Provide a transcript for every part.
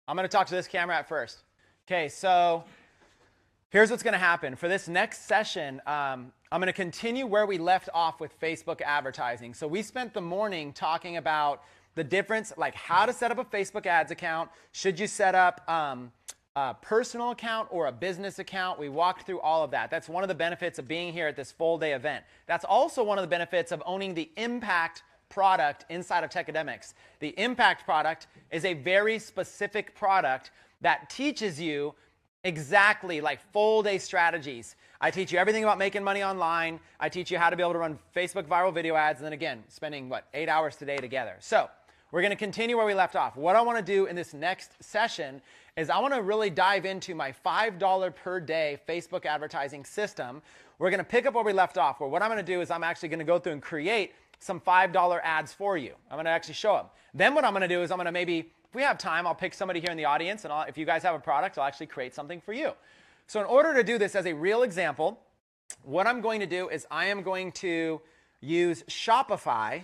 I'm going to talk to this camera at first. Okay, so here's what's going to happen. For this next session, I'm going to continue where we left off with Facebook advertising. So we spent the morning talking about the difference, like how to set up a Facebook ads account. Should you set up a personal account or a business account? We walked through all of that. That's one of the benefits of being here at this full day event. That's also one of the benefits of owning the Impact product inside of Techademics. The Impact product is a very specific product that teaches you exactly like full day strategies. I teach you everything about making money online. I teach you how to be able to run Facebook viral video ads. And then again, spending 8 hours today together. So we're going to continue where we left off. What I want to do in this next session is I want to really dive into my $5 per day Facebook advertising system. We're going to pick up where we left off, where what I'm going to do is I'm actually going to go through and create some $5 ads for you. I'm going to actually show them. Then what I'm going to do is I'm going to maybe, if we have time, I'll pick somebody here in the audience, and if you guys have a product, I'll actually create something for you. So in order to do this as a real example, what I'm going to do is I am going to use Shopify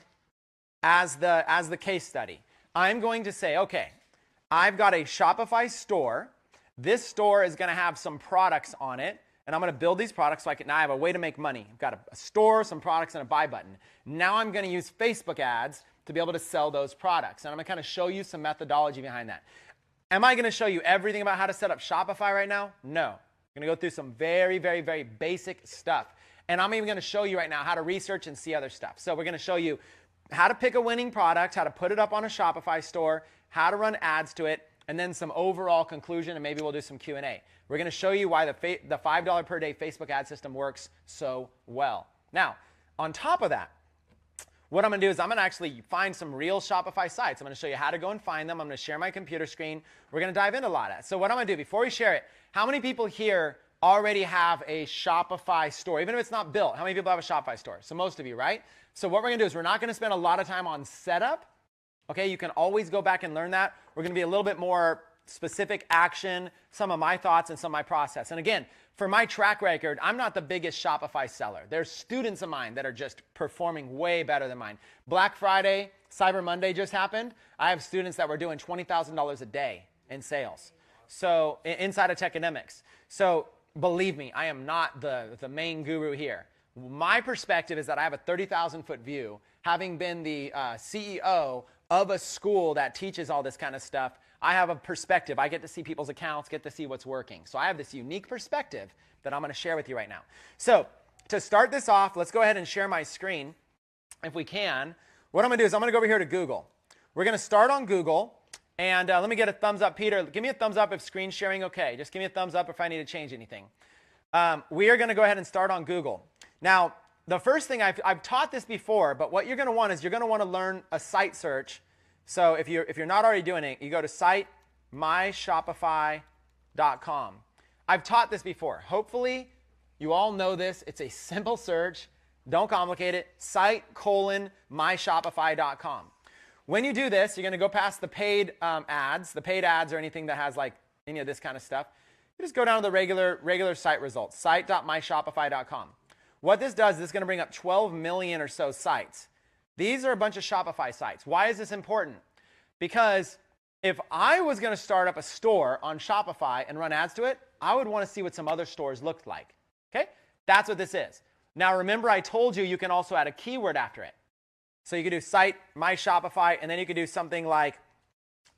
as the case study. I'm going to say, okay, I've got a Shopify store. This store is going to have some products on it, and I'm going to build these products so now I have a way to make money. I've got a store, some products, and a buy button. Now I'm going to use Facebook ads to be able to sell those products. And I'm going to kind of show you some methodology behind that. Am I going to show you everything about how to set up Shopify right now? No. I'm going to go through some very, very, very basic stuff. And I'm even going to show you right now how to research and see other stuff. So we're going to show you how to pick a winning product, how to put it up on a Shopify store, how to run ads to it, and then some overall conclusion, and maybe we'll do some Q&A. We're going to show you why the $5 per day Facebook ad system works so well. Now, on top of that, what I'm going to do is I'm going to actually find some real Shopify sites. I'm going to show you how to go and find them. I'm going to share my computer screen. We're going to dive into a lot of that. So what I'm going to do, before we share it, how many people here already have a Shopify store? Even if it's not built, how many people have a Shopify store? So most of you, right? So what we're going to do is we're not going to spend a lot of time on setup. Okay, you can always go back and learn that. We're going to be a little bit more specific action, some of my thoughts and some of my process. And again, for my track record, I'm not the biggest Shopify seller. There's students of mine that are just performing way better than mine. Black Friday, Cyber Monday just happened. I have students that were doing $20,000 a day in sales. So inside of Techademics. So believe me, I am not the main guru here. My perspective is that I have a 30,000-foot view, having been the CEO of a school that teaches all this kind of stuff. I have a perspective. I get to see people's accounts, get to see what's working. So I have this unique perspective that I'm going to share with you right now. So to start this off, let's go ahead and share my screen if we can. What I'm going to do is I'm going to go over here to Google. We're going to start on Google. And let me get a thumbs up. Peter, give me a thumbs up if screen sharing okay. Just give me a thumbs up if I need to change anything. We are going to go ahead and start on Google. Now, the first thing, I've taught this before, but what you're going to want is you're going to want to learn a site search. So if you're not already doing it, you go to site myshopify.com. I've taught this before. Hopefully, you all know this. It's a simple search. Don't complicate it. Site:/myshopify.com. When you do this, you're going to go past the paid ads or anything that has like any of this kind of stuff. You just go down to the regular site results, site.myshopify.com. What this does is it's going to bring up 12 million or so sites. These are a bunch of Shopify sites. Why is this important? Because if I was going to start up a store on Shopify and run ads to it, I would want to see what some other stores looked like. Okay? That's what this is. Now remember, I told you can also add a keyword after it. So you could do site my Shopify, and then you could do something like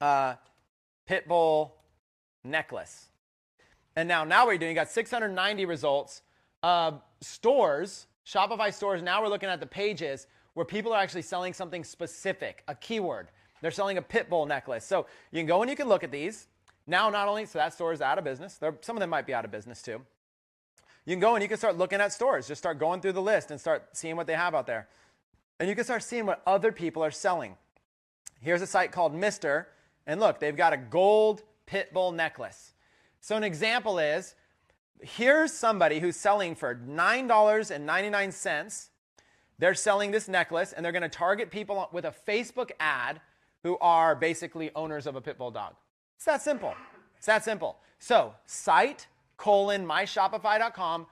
pitbull necklace. And now what you're doing, you got 690 results. Stores, Shopify stores, now we're looking at the pages where people are actually selling something specific, a keyword. They're selling a pitbull necklace. So you can go and you can look at these. Now not only, so that store is out of business. Some of them might be out of business too. You can go and you can start looking at stores. Just start going through the list and start seeing what they have out there. And you can start seeing what other people are selling. Here's a site called Mister, and look, they've got a gold pitbull necklace. So an example is, here's somebody who's selling for $9.99. They're selling this necklace, and they're going to target people with a Facebook ad who are basically owners of a pitbull dog. It's that simple. It's that simple. So site:/myshopify.com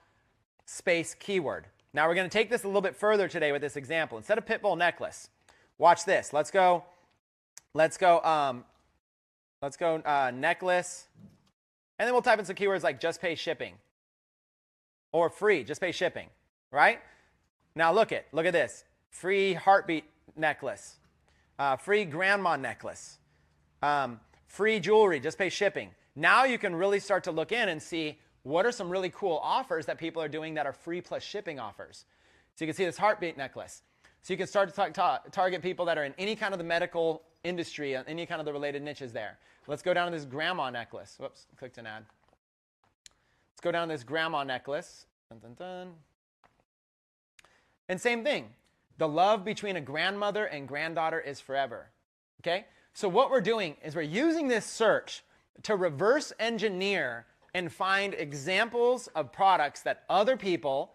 space keyword. Now we're going to take this a little bit further today with this example. Instead of pitbull necklace, watch this. Let's go Let's go necklace. And then we'll type in some keywords like just pay shipping. Or free, just pay shipping, right? Now look at this. Free heartbeat necklace. Free grandma necklace. Free jewelry, just pay shipping. Now you can really start to look in and see what are some really cool offers that people are doing that are free plus shipping offers. So you can see this heartbeat necklace. So you can start to target people that are in any kind of the medical industry, any kind of the related niches there. Let's go down to this grandma necklace. Whoops, clicked an ad. Let's go down to this grandma necklace. Dun, dun, dun. And same thing. The love between a grandmother and granddaughter is forever. Okay? So what we're doing is we're using this search to reverse engineer and find examples of products that other people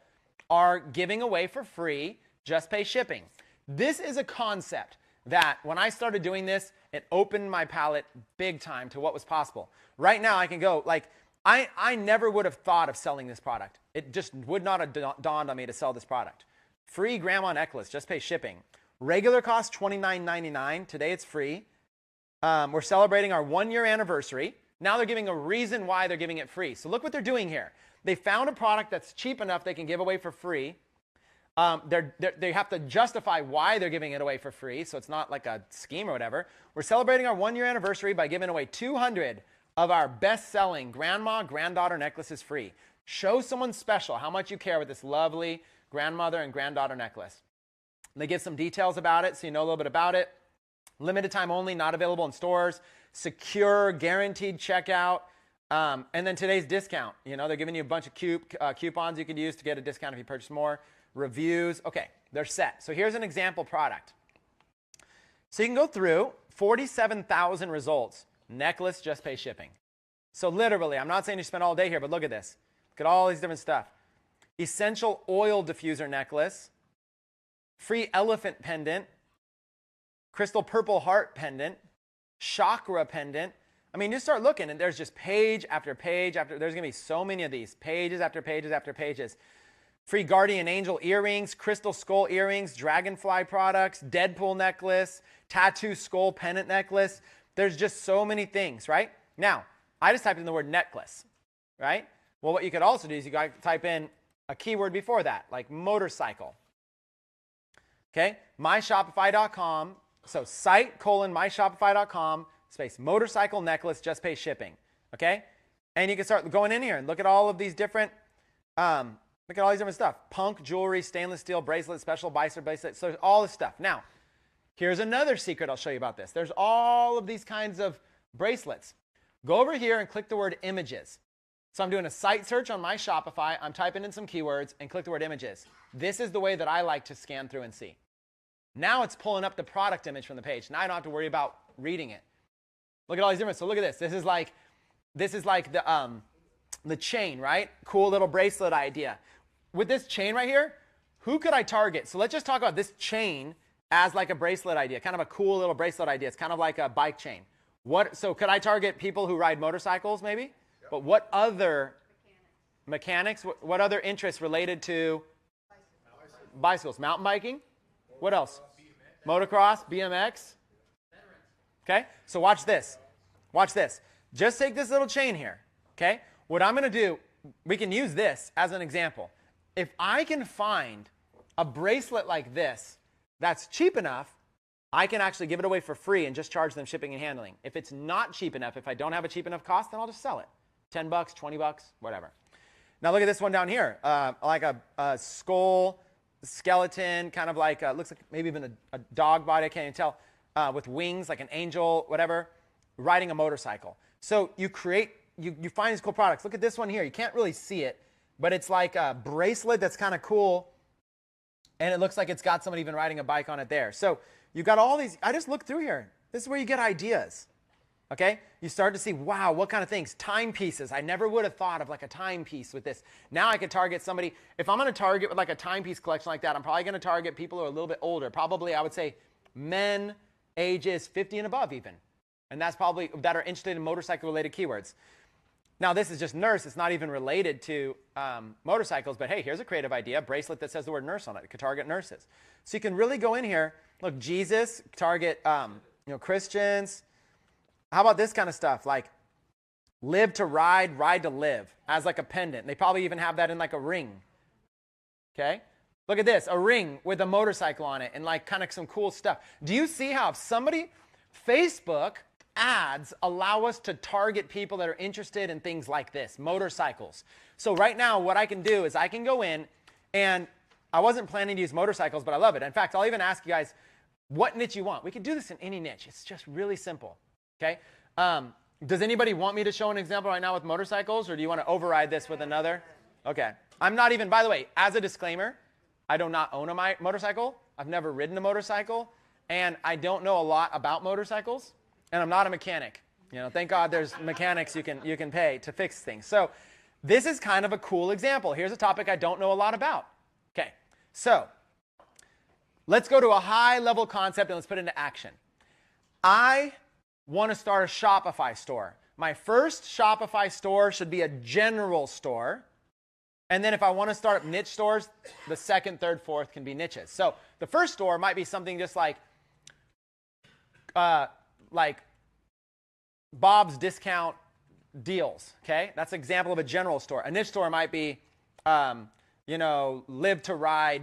are giving away for free, just pay shipping. This is a concept that when I started doing this, it opened my palette big time to what was possible. Right now I can go, like, I never would have thought of selling this product. It just would not have dawned on me to sell this product. Free grandma necklace, just pay shipping. Regular cost $29.99. Today it's free. We're celebrating our 1-year anniversary. Now they're giving a reason why they're giving it free. So look what they're doing here. They found a product that's cheap enough they can give away for free. They have to justify why they're giving it away for free, so it's not like a scheme or whatever. We're celebrating our 1-year anniversary by giving away 200 of our best-selling grandma-granddaughter necklaces free. Show someone special how much you care with this lovely grandmother and granddaughter necklace. They give some details about it so you know a little bit about it. Limited time only, not available in stores. Secure, guaranteed checkout. And then today's discount. You know, they're giving you a bunch of coupons you could use to get a discount if you purchase more. Reviews. Okay, they're set. So here's an example product. So you can go through 47,000 results. Necklace, just pay shipping. So literally, I'm not saying you spend all day here, but look at this. Look at all these different stuff. Essential oil diffuser necklace. Free elephant pendant. Crystal purple heart pendant. Chakra pendant. I mean, you start looking, and there's just page after page after. There's going to be so many of these. Pages after pages after pages. Free guardian angel earrings, crystal skull earrings, dragonfly products, Deadpool necklace, tattoo skull pendant necklace. There's just so many things, right? Now, I just typed in the word necklace, right? Well, what you could also do is you got to type in a keyword before that, like motorcycle. Okay? myshopify.com. So site:myshopify.com space motorcycle necklace, just pay shipping. Okay? And you can start going in here and look at all of these different look at all these different stuff. Punk jewelry, stainless steel bracelet, special bicer bracelet. So there's all this stuff. Now, here's another secret I'll show you about this. There's all of these kinds of bracelets. Go over here and click the word images. So I'm doing a site search on my Shopify. I'm typing in some keywords and click the word images. This is the way that I like to scan through and see. Now it's pulling up the product image from the page. Now I don't have to worry about reading it. Look at all these different. So look at this. This is like the chain, right? Cool little bracelet idea. With this chain right here, who could I target? So let's just talk about this chain as like a bracelet idea, kind of a cool little bracelet idea. It's kind of like a bike chain. So could I target people who ride motorcycles maybe? Yep. But what other mechanics? What other interests related to bicycles? Mountain biking? What else? Motocross, BMX. Okay, so watch this. Watch this. Just take this little chain here. Okay, what I'm going to do, we can use this as an example. If I can find a bracelet like this that's cheap enough, I can actually give it away for free and just charge them shipping and handling. If it's not cheap enough, if I don't have a cheap enough cost, then I'll just sell it. $10, $20, whatever. Now look at this one down here. Like a skull, skeleton, kind of like, looks like maybe even a dog body, I can't even tell, with wings, like an angel, whatever, riding a motorcycle. So you find these cool products. Look at this one here. You can't really see it, but it's like a bracelet that's kind of cool, and it looks like it's got somebody even riding a bike on it there. So you've got all these. I just looked through here. This is where you get ideas. Okay? You start to see, wow, what kind of things? Timepieces. I never would have thought of like a timepiece with this. Now I could target somebody. If I'm going to target with like a timepiece collection like that, I'm probably going to target people who are a little bit older. Probably, I would say, men ages 50 and above even. And that's probably that are interested in motorcycle-related keywords. Now, this is just nurse. It's not even related to motorcycles. But hey, here's a creative idea. A bracelet that says the word nurse on it. It could target nurses. So you can really go in here. Look, Jesus, target Christians. How about this kind of stuff? Like live to ride, ride to live as like a pendant. They probably even have that in like a ring. Okay. Look at this, a ring with a motorcycle on it and like kind of some cool stuff. Do you see how Facebook ads allow us to target people that are interested in things like this, motorcycles. So right now what I can do is I can go in, and I wasn't planning to use motorcycles, but I love it. In fact, I'll even ask you guys what niche you want. We can do this in any niche. It's just really simple. Okay. Does anybody want me to show an example right now with motorcycles, or do you want to override this with another? Okay. I'm not even, by the way, as a disclaimer, I do not own a motorcycle. I've never ridden a motorcycle, and I don't know a lot about motorcycles, and I'm not a mechanic. Thank God there's mechanics you can pay to fix things. So this is kind of a cool example. Here's a topic I don't know a lot about. Okay, so let's go to a high-level concept and let's put it into action. I want to start a Shopify store. My first Shopify store should be a general store. And then if I want to start up niche stores, the second, third, fourth can be niches. So the first store might be something just like Bob's Discount Deals. Okay, that's an example of a general store. A niche store might be, Live to Ride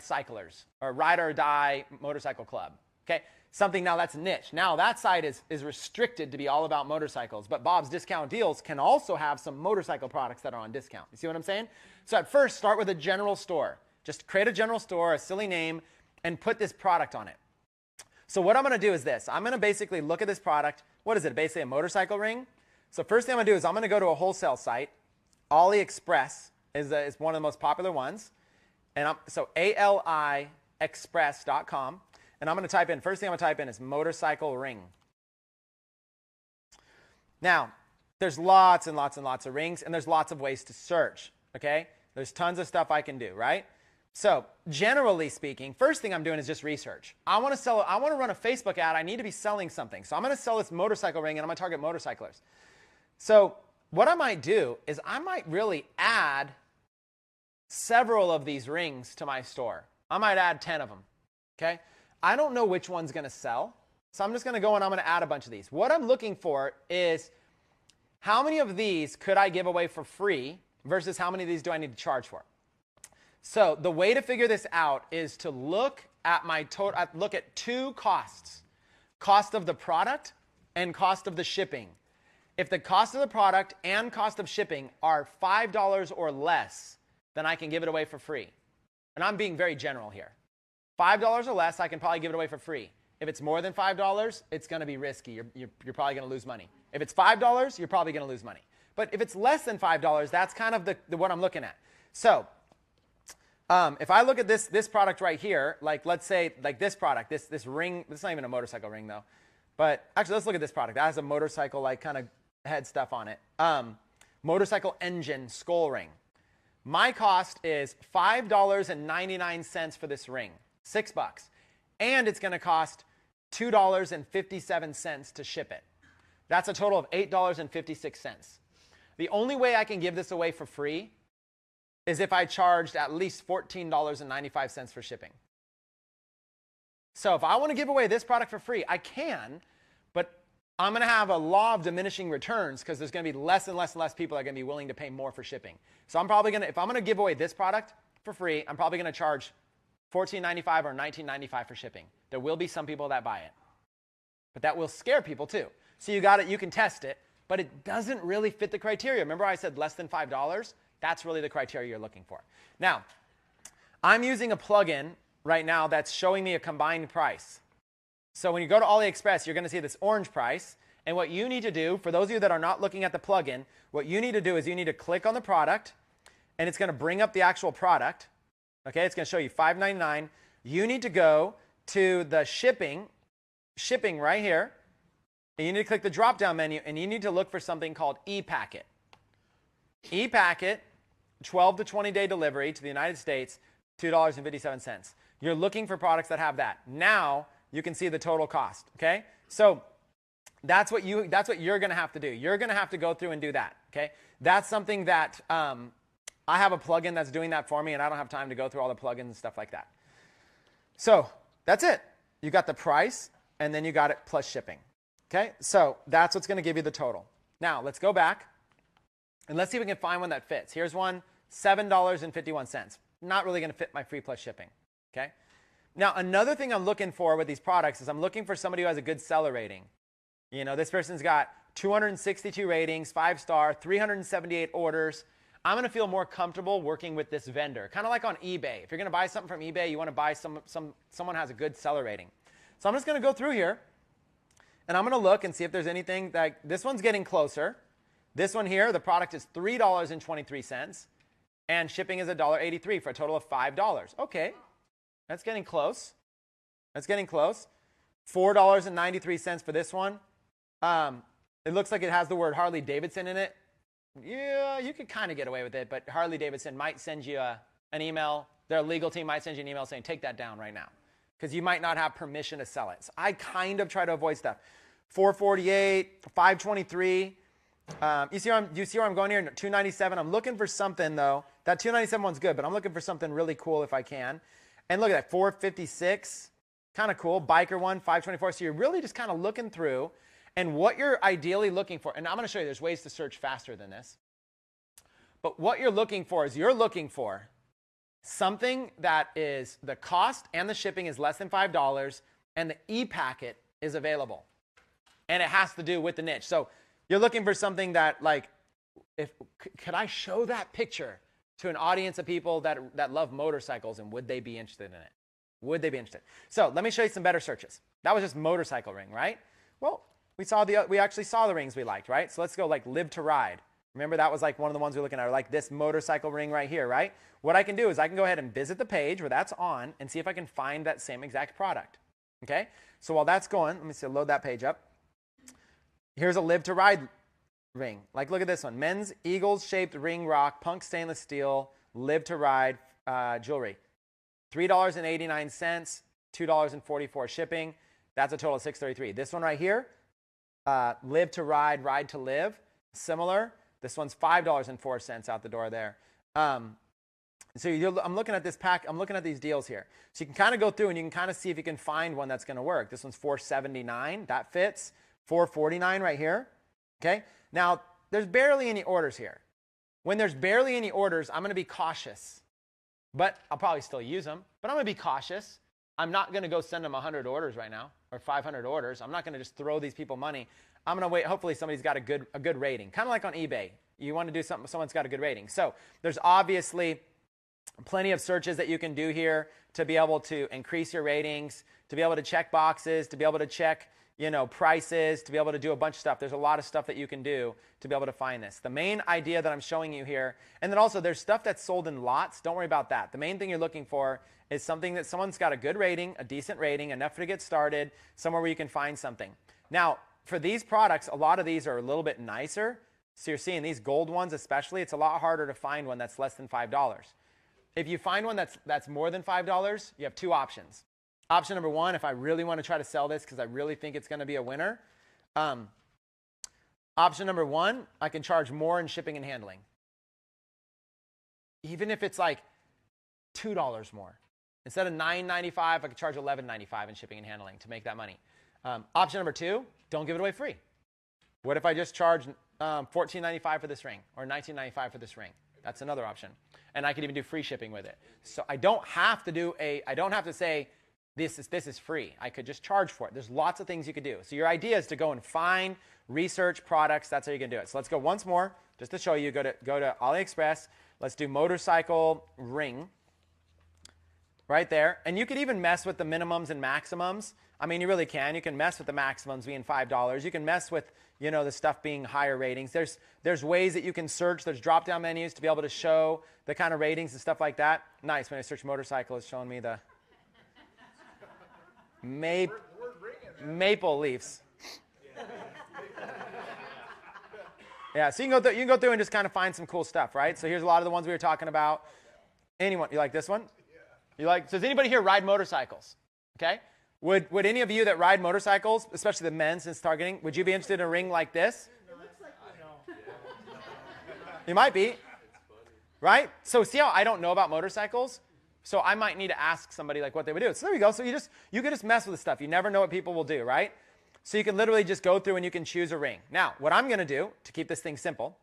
Cyclers, or Ride or Die Motorcycle Club. Okay. Something now that's niche. Now that site is restricted to be all about motorcycles, but Bob's Discount Deals can also have some motorcycle products that are on discount. You see what I'm saying? So at first, start with a general store. Just create a general store, a silly name, and put this product on it. So what I'm going to do is this. I'm going to basically look at this product. What is it? Basically a motorcycle ring. So first thing I'm going to do is I'm going to go to a wholesale site. AliExpress is one of the most popular ones. And so aliexpress.com. And I'm going to type in, first thing I'm going to type in is motorcycle ring. Now, there's lots and lots and lots of rings, and there's lots of ways to search, okay? There's tons of stuff I can do, right? So generally speaking, first thing I'm doing is just research. I want to run a Facebook ad. I need to be selling something. So I'm going to sell this motorcycle ring, and I'm going to target motorcyclers. So what I might do is I might really add several of these rings to my store. I might add 10 of them, okay? I don't know which one's going to sell, so I'm just going to go and I'm going to add a bunch of these. What I'm looking for is how many of these could I give away for free versus how many of these do I need to charge for? So the way to figure this out is to look at look at two costs: cost of the product and cost of the shipping. If the cost of the product and cost of shipping are $5 or less, then I can give it away for free. And I'm being very general here. $5 or less, I can probably give it away for free. If it's more than $5, it's going to be risky. You're probably going to lose money. If it's $5, you're probably going to lose money. But if it's less than $5, that's kind of what I'm looking at. So if I look at this product right here, like let's say like this product, this ring, it's not even a motorcycle ring though. But actually, let's look at this product. That has a motorcycle like kind of head stuff on it. Motorcycle engine skull ring. My cost is $5.99 for this ring. $6. And it's going to cost $2.57 to ship it. That's a total of $8.56. The only way I can give this away for free is if I charged at least $14.95 for shipping. So if I want to give away this product for free, I can, but I'm going to have a law of diminishing returns because there's going to be less and less and less people that are going to be willing to pay more for shipping. So I'm probably going to, if I'm going to give away this product for free, I'm probably going to charge $14.95 or $19.95 for shipping. There will be some people that buy it. But that will scare people too. So you can test it, but it doesn't really fit the criteria. Remember I said less than $5? That's really the criteria you're looking for. Now, I'm using a plugin right now that's showing me a combined price. So when you go to AliExpress, you're going to see this orange price. And what you need to do, for those of you that are not looking at the plugin, what you need to do is you need to click on the product, and it's going to bring up the actual product. Okay, it's going to show you $5.99. You need to go to the shipping right here, and you need to click the drop-down menu, and you need to look for something called e-packet. E-packet, 12 to 20-day delivery to the United States, $2.57. You're looking for products that have that. Now you can see the total cost. Okay, so that's what you're going to have to do. You're going to have to go through and do that. Okay, that's something that I have a plugin that's doing that for me, and I don't have time to go through all the plugins and stuff like that. So that's it. You got the price, and then you got it plus shipping. Okay, so that's what's going to give you the total. Now, let's go back, and let's see if we can find one that fits. Here's one, $7.51. Not really going to fit my free plus shipping. Okay. Now, another thing I'm looking for with these products is I'm looking for somebody who has a good seller rating. You know, this person's got 262 ratings, 5-star, 378 orders. I'm going to feel more comfortable working with this vendor. Kind of like on eBay. If you're going to buy something from eBay, you want to buy someone who has a good seller rating. So I'm just going to go through here, and I'm going to look and see if there's anything that, this one's getting closer. This one here, the product is $3.23, and shipping is $1.83 for a total of $5. Okay, that's getting close. That's getting close. $4.93 for this one. It looks like it has the word Harley Davidson in it. Yeah, you could kind of get away with it, but Harley Davidson might send you an email. Their legal team might send you an email saying, take that down right now, because you might not have permission to sell it. So I kind of try to avoid stuff. $4.48, $5.23. You see where I'm going here? $2.97. I'm looking for something, though. That $2.97 one's good, but I'm looking for something really cool if I can. And look at that, $4.56. Kind of cool. Biker one, $5.24. So you're really just kind of looking through. And what you're ideally looking for, and I'm going to show you there's ways to search faster than this. But what you're looking for is you're looking for something that is the cost and the shipping is less than $5 and the e-packet is available. And it has to do with the niche. So you're looking for something that, like, could I show that picture to an audience of people that love motorcycles, and would they be interested in it? Would they be interested? So let me show you some better searches. That was just motorcycle ring, right? Well, we actually saw the rings we liked, right? So let's go like live to ride. Remember that was like one of the ones we were looking at, or like this motorcycle ring right here, right? What I can do is I can go ahead and visit the page where that's on and see if I can find that same exact product. Okay? So while that's going, let me see, load that page up. Here's a live to ride ring. Like look at this one. Men's Eagles shaped ring rock, punk stainless steel, live to ride jewelry. $3.89, $2.44 shipping. That's a total of $6.33. This one right here, live to ride, ride to live. Similar. This one's $5.04 out the door there. I'm looking at this pack. I'm looking at these deals here. So you can kind of go through and you can kind of see if you can find one that's going to work. This one's $4.79. That fits. $4.49 right here. Okay. Now, there's barely any orders here. When there's barely any orders, I'm going to be cautious. But I'll probably still use them. But I'm going to be cautious. I'm not going to go send them 100 orders right now or 500 orders. I'm not going to just throw these people money. I'm going to wait. Hopefully somebody's got a good rating. Kind of like on eBay. You want to do something, someone's got a good rating. So there's obviously plenty of searches that you can do here to be able to increase your ratings, to be able to check boxes, to be able to check, prices, to be able to do a bunch of stuff. There's a lot of stuff that you can do to be able to find this. The main idea that I'm showing you here, and then also there's stuff that's sold in lots. Don't worry about that. The main thing you're looking for is something that someone's got a good rating, a decent rating, enough to get started, somewhere where you can find something. Now, for these products, a lot of these are a little bit nicer. So you're seeing these gold ones especially, it's a lot harder to find one that's less than $5. If you find one that's more than $5, you have two options. Option number one, if I really want to try to sell this because I really think it's going to be a winner. Option number one, I can charge more in shipping and handling. Even if it's like $2 more. Instead of $9.95, I could charge $11.95 in shipping and handling to make that money. Option number two, don't give it away free. What if I just charge $14.95 for this ring or $19.95 for this ring? That's another option. And I could even do free shipping with it. So I don't have to say this is free. I could just charge for it. There's lots of things you could do. So your idea is to go and find, research products. That's how you can do it. So let's go once more just to show you. Go to AliExpress. Let's do motorcycle ring. Right there. And you could even mess with the minimums and maximums. I mean, you really can. You can mess with the maximums being $5. You can mess with, the stuff being higher ratings. There's ways that you can search. There's drop-down menus to be able to show the kind of ratings and stuff like that. Nice. When I search motorcycle, it's showing me the maple leaves. Yeah, so you can go through and just kind of find some cool stuff, right? So here's a lot of the ones we were talking about. Anyone, you like this one? Does anybody here ride motorcycles? Okay. Would any of you that ride motorcycles, especially the men since targeting, would you be interested in a ring like this? It looks like You might be. Right? So see how I don't know about motorcycles? So I might need to ask somebody like what they would do. So there you go. So you can just mess with the stuff. You never know what people will do, right? So you can literally just go through and you can choose a ring. Now, what I'm going to do to keep this thing simple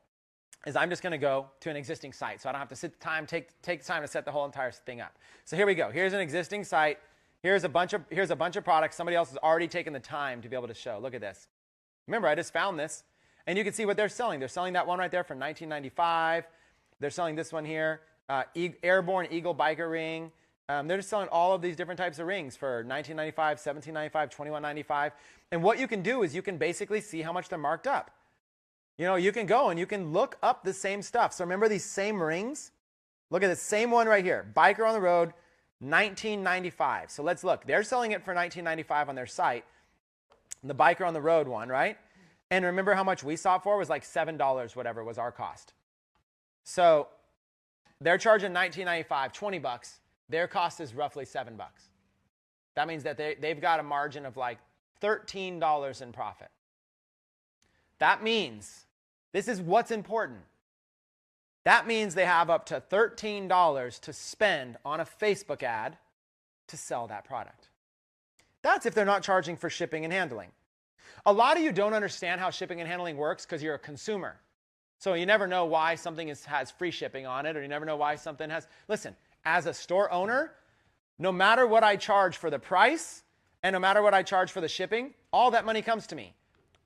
is I'm just going to go to an existing site. So I don't have to take the time to set the whole entire thing up. So here we go. Here's an existing site. Here's a bunch of products somebody else has already taken the time to be able to show. Look at this. Remember, I just found this. And you can see what they're selling. They're selling that one right there for $19.95. They're selling this one here, Airborne Eagle Biker Ring. They're just selling all of these different types of rings for $19.95, $17.95, $21.95. And what you can do is you can basically see how much they're marked up. You know, you can go and you can look up the same stuff. So remember these same rings? Look at the same one right here. Biker on the Road, $19.95. So let's look. They're selling it for $19.95 on their site. The Biker on the Road one, right? And remember how much we saw it for? It was like $7, whatever was our cost. So they're charging $19.95, 20 bucks. Their cost is roughly $7. That means that they've got a margin of like $13 in profit. That means, this is what's important. That means they have up to $13 to spend on a Facebook ad to sell that product. That's if they're not charging for shipping and handling. A lot of you don't understand how shipping and handling works because you're a consumer. So you never know why something has free shipping on it, or you never know why something has... Listen, as a store owner, no matter what I charge for the price and no matter what I charge for the shipping, all that money comes to me.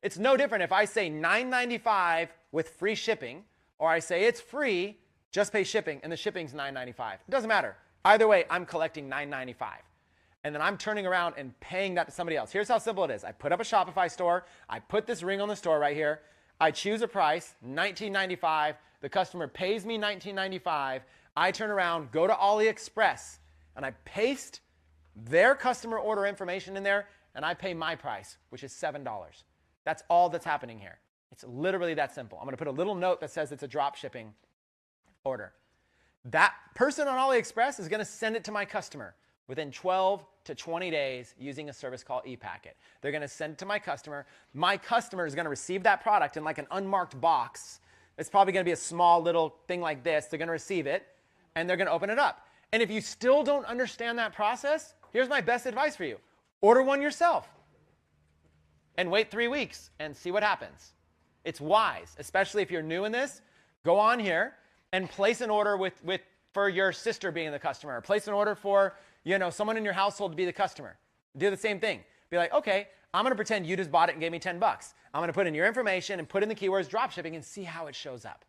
It's no different if I say $9.95 with free shipping, or I say it's free, just pay shipping, and the shipping's $9.95. It doesn't matter. Either way, I'm collecting $9.95. And then I'm turning around and paying that to somebody else. Here's how simple it is. I put up a Shopify store. I put this ring on the store right here. I choose a price, $19.95. The customer pays me $19.95. I turn around, go to AliExpress, and I paste their customer order information in there, and I pay my price, which is $7. That's all that's happening here. It's literally that simple. I'm going to put a little note that says it's a drop shipping order. That person on AliExpress is going to send it to my customer within 12 to 20 days using a service called ePacket. They're going to send it to my customer. My customer is going to receive that product in like an unmarked box. It's probably going to be a small little thing like this. They're going to receive it, and they're going to open it up. And if you still don't understand that process, here's my best advice for you. Order one yourself and wait 3 weeks and see what happens. It's wise, especially if you're new in this. Go on here and place an order for your sister being the customer. Or place an order for someone in your household to be the customer. Do the same thing. Be like, okay, I'm going to pretend you just bought it and gave me 10 bucks. I'm going to put in your information and put in the keywords dropshipping and see how it shows up.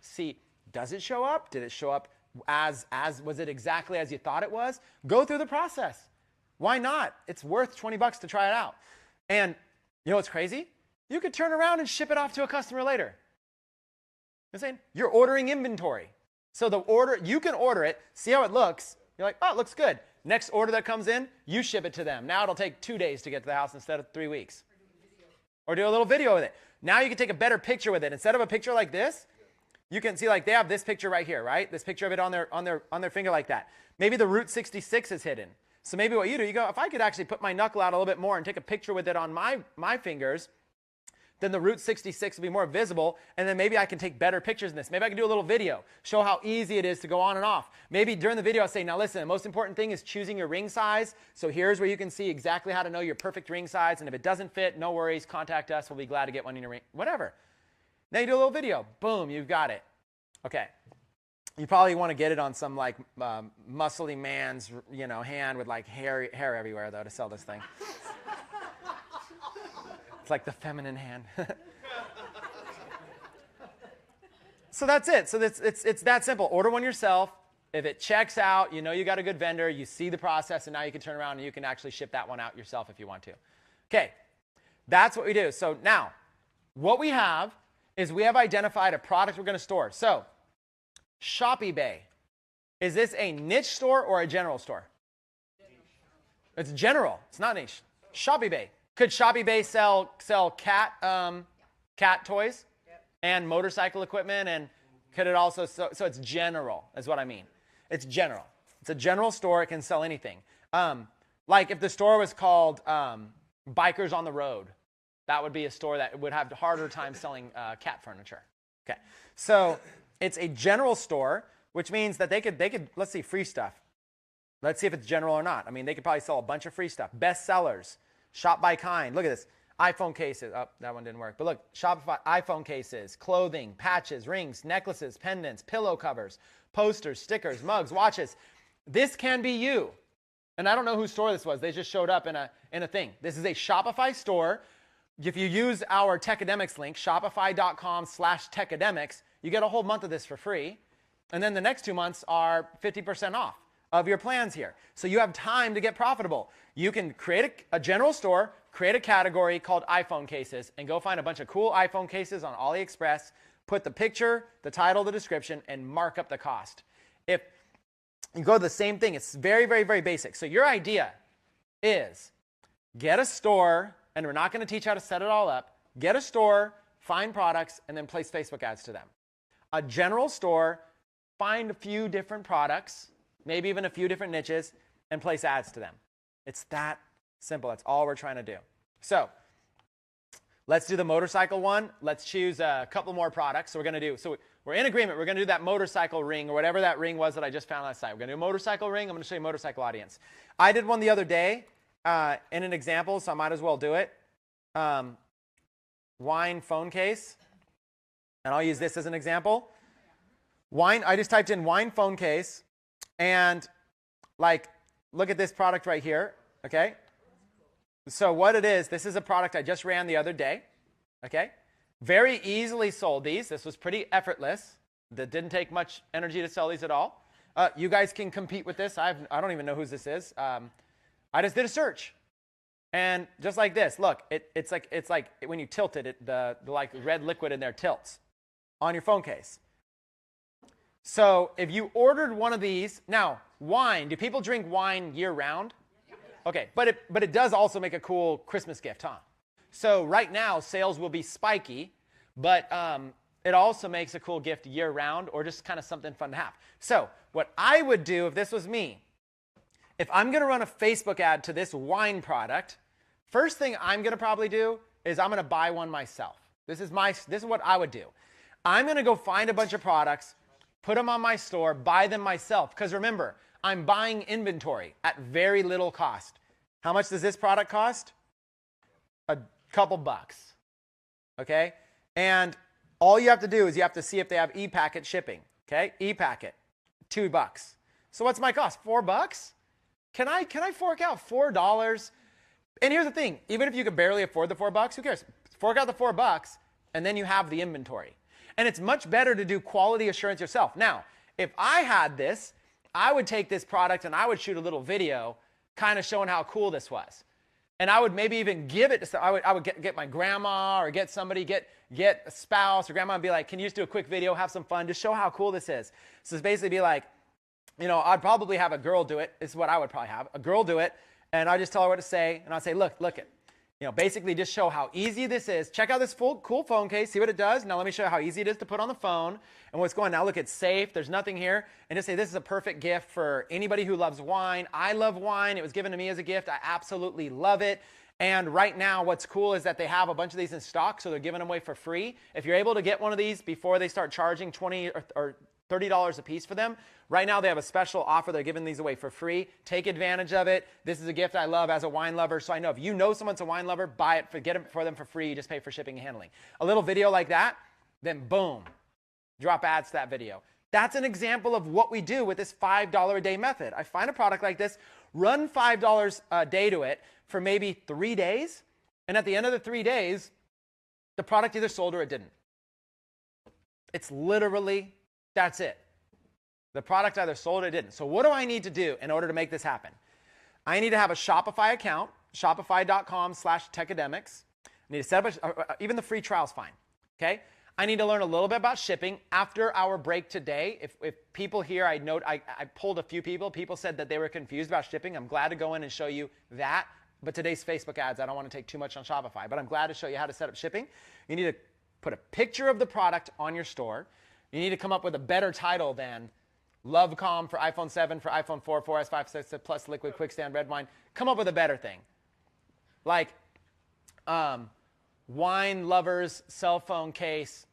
See, does it show up? Did it show up was it exactly as you thought it was? Go through the process. Why not? It's worth 20 bucks to try it out. And you know what's crazy? You could turn around and ship it off to a customer later. I'm saying you're ordering inventory. So you can order it, see how it looks. You're like, oh, it looks good. Next order that comes in, you ship it to them. Now it'll take 2 days to get to the house instead of 3 weeks. Or do a little video with it. Now you can take a better picture with it. Instead of a picture like this, you can see like they have this picture right here, right? This picture of it on their finger like that. Maybe the Route 66 is hidden. So maybe what you do, you go, if I could actually put my knuckle out a little bit more and take a picture with it on my fingers, then the Route 66 will be more visible, and then maybe I can take better pictures in this. Maybe I can do a little video, show how easy it is to go on and off. Maybe during the video I'll say, now listen, the most important thing is choosing your ring size. So here's where you can see exactly how to know your perfect ring size, and if it doesn't fit, no worries, contact us. We'll be glad to get one in your ring, whatever. Now you do a little video. Boom, you've got it. Okay. You probably want to get it on some like muscly man's hand with like hair everywhere, though, to sell this thing. It's like the feminine hand. So that's it. So it's that simple. Order one yourself. If it checks out, you got a good vendor, you see the process, and now you can turn around and you can actually ship that one out yourself if you want to. Okay, that's what we do. So now, what we have is we have identified a product we're going to store. So, Shopify. Is this a niche store or a general store? It's general. It's not niche. Shopify. Could Shopify sell cat toys and motorcycle equipment? And could it also, so it's general is what I mean. It's general. It's a general store. It can sell anything. Like if the store was called Bikers on the Road, that would be a store that would have a harder time selling cat furniture. Okay. So it's a general store, which means that they could let's see, free stuff. Let's see if it's general or not. I mean, they could probably sell a bunch of free stuff. Best sellers, shop by kind. Look at this. iPhone cases. Oh, that one didn't work. But look, Shopify iPhone cases, clothing, patches, rings, necklaces, pendants, pillow covers, posters, stickers, mugs, watches. This can be you. And I don't know whose store this was. They just showed up in a thing. This is a Shopify store. If you use our Techademics link, shopify.com/techademics, you get a whole month of this for free. And then the next 2 months are 50% off of your plans here. So you have time to get profitable. You can create a general store, create a category called iPhone cases, and go find a bunch of cool iPhone cases on AliExpress, put the picture, the title, the description, and mark up the cost. If you go to the same thing, it's very, very, very basic. So your idea is get a store, and we're not going to teach how to set it all up. Get a store, find products, and then place Facebook ads to them. A general store, find a few different products, maybe even a few different niches, and place ads to them. It's that simple. That's all we're trying to do. So let's do the motorcycle one. Let's choose a couple more products. So we're in agreement. We're going to do that motorcycle ring or whatever that ring was that I just found last night. We're going to do a motorcycle ring. I'm going to show you a motorcycle audience. I did one the other day in an example, so I might as well do it. Wine phone case. And I'll use this as an example. I just typed in wine phone case. And look at this product right here. Okay. So what it is, this is a product I just ran the other day. Okay. Very easily sold these. This was pretty effortless. That didn't take much energy to sell these at all. You guys can compete with this. I don't even know whose this is. I just did a search. And just like this, look, it's like when you tilt it, the red liquid in there tilts on your phone case. So if you ordered one of these, now wine, do people drink wine year round? Okay, but it does also make a cool Christmas gift, huh? So right now sales will be spiky, but it also makes a cool gift year round or just kind of something fun to have. So what I would do if this was me, if I'm going to run a Facebook ad to this wine product, first thing I'm going to probably do is I'm going to buy one myself. This is what I would do. I'm going to go find a bunch of products, put them on my store, buy them myself. Because remember, I'm buying inventory at very little cost. How much does this product cost? A couple bucks. Okay? And all you have to do is you have to see if they have e-packet shipping. Okay? E-packet, $2. So what's my cost? $4? Can I fork out $4? And here's the thing, even if you could barely afford the $4, who cares? Fork out the $4 and then you have the inventory. And it's much better to do quality assurance yourself. Now, if I had this, I would take this product and I would shoot a little video kind of showing how cool this was. And I would maybe even give it to, I would get my grandma or get somebody, get a spouse or grandma and be like, can you just do a quick video, have some fun, just show how cool this is. So it's basically be like, I'd probably have a girl do it. This is what I would probably have. A girl do it, and I'd just tell her what to say, and I'd say, look it. Basically just show how easy this is. Check out this cool phone case, see what it does. Now let me show you how easy it is to put on the phone and what's going on. Now look, it's safe, there's nothing here. And just say this is a perfect gift for anybody who loves wine. I love wine, it was given to me as a gift. I absolutely love it. And right now what's cool is that they have a bunch of these in stock, so they're giving them away for free. If you're able to get one of these before they start charging $20 or $30 a piece for them, right now they have a special offer. They're giving these away for free. Take advantage of it. This is a gift I love as a wine lover, so I know if you know someone's a wine lover, buy it, get it for them for free. You just pay for shipping and handling. A little video like that, then boom, drop ads to that video. That's an example of what we do with this $5 a day method. I find a product like this, run $5 a day to it for maybe 3 days, and at the end of the 3 days, the product either sold or it didn't. It's literally, that's it. The product either sold or it didn't. So what do I need to do in order to make this happen? I need to have a Shopify account, shopify.com/techademics. I need to set up, even the free trial is fine. Okay? I need to learn a little bit about shipping. After our break today, if people here, I polled a few people. People said that they were confused about shipping. I'm glad to go in and show you that. But today's Facebook ads, I don't want to take too much on Shopify. But I'm glad to show you how to set up shipping. You need to put a picture of the product on your store. You need to come up with a better title than LoveCom for iPhone 7, for iPhone 4, 4S, 5, 6, plus liquid, quick stand, red wine. Come up with a better thing. Like wine lovers, cell phone case,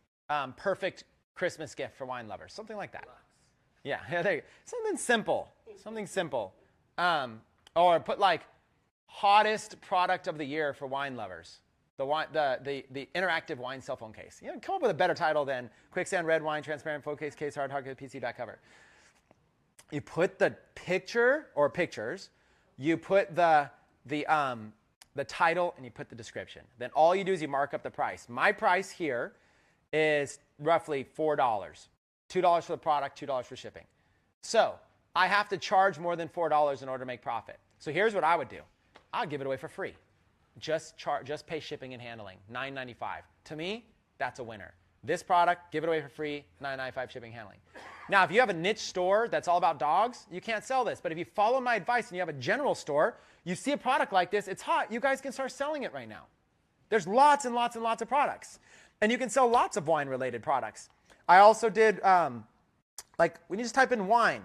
perfect Christmas gift for wine lovers. Something like that. Yeah, there you go. Something simple. Something simple. Or put like hottest product of the year for wine lovers. The interactive wine cell phone case. Come up with a better title than Quicksand Red Wine Transparent Phone Case Hard PC Back Cover. You put the picture or pictures, you put the title, and you put the description. Then all you do is you mark up the price. My price here is roughly $4. $2 for the product, $2 for shipping. So I have to charge more than $4 in order to make profit. So here's what I would do. I'd give it away for free. Just pay shipping and handling, $9.95. To me, that's a winner. This product, give it away for free, $9.95 shipping and handling. Now, if you have a niche store that's all about dogs, you can't sell this. But if you follow my advice and you have a general store, you see a product like this, it's hot. You guys can start selling it right now. There's lots and lots and lots of products. And you can sell lots of wine-related products. I also did, when you just type in wine,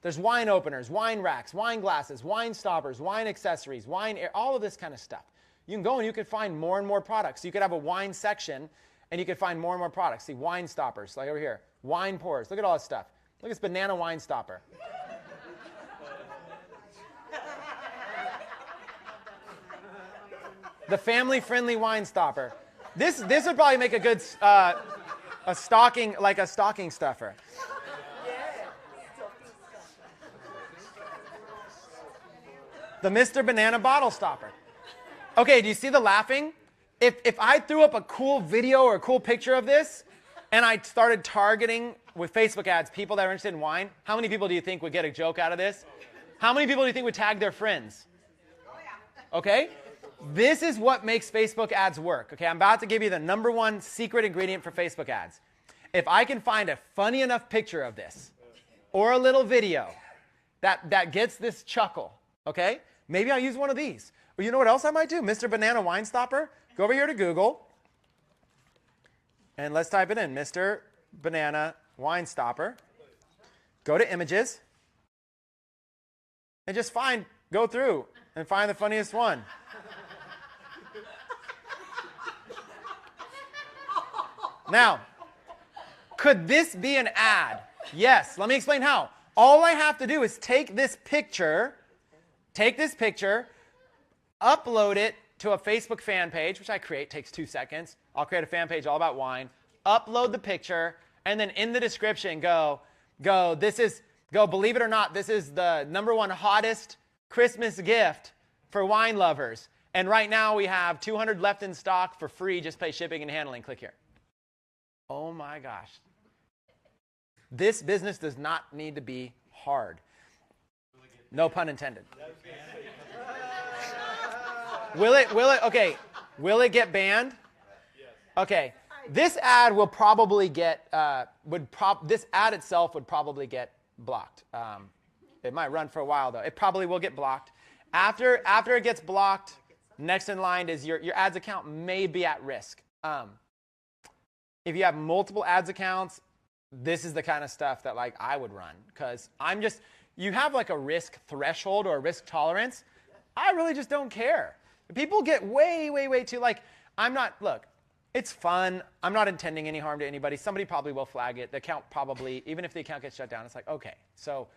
there's wine openers, wine racks, wine glasses, wine stoppers, wine accessories, all of this kind of stuff. You can go and you can find more and more products. So you could have a wine section, and you could find more and more products. See, wine stoppers, like over here. Wine pours. Look at all this stuff. Look at this banana wine stopper. The family-friendly wine stopper. This would probably make a good a stocking stuffer. The Mr. Banana bottle stopper. Okay, do you see the laughing? If I threw up a cool video or a cool picture of this, and I started targeting with Facebook ads people that are interested in wine, how many people do you think would get a joke out of this? How many people do you think would tag their friends? Okay? This is what makes Facebook ads work. Okay, I'm about to give you the number one secret ingredient for Facebook ads. If I can find a funny enough picture of this, or a little video that gets this chuckle, okay? Maybe I'll use one of these. Or you know what else I might do? Mr. Banana Wine Stopper. Go over here to Google. And let's type it in. Mr. Banana Wine Stopper. Go to images. And just go through and find the funniest one. Now, could this be an ad? Yes. Let me explain how. All I have to do is take this picture, upload it to a Facebook fan page, which I create, takes 2 seconds. I'll create a fan page all about wine, upload the picture, and then in the description believe it or not, this is the number one hottest Christmas gift for wine lovers. And right now we have 200 left in stock for free. Just pay shipping and handling. Click here. Oh my gosh. This business does not need to be hard. No pun intended. Will it get banned? Okay. This ad will probably get this ad itself would probably get blocked. It might run for a while though. It probably will get blocked. After it gets blocked, next in line is your ads account may be at risk. If you have multiple ads accounts, this is the kind of stuff that I would run, because you have like a risk threshold or a risk tolerance. I really just don't care. People get way too it's fun. I'm not intending any harm to anybody. Somebody probably will flag it. The account probably, even if the account gets shut down, it's like, okay, so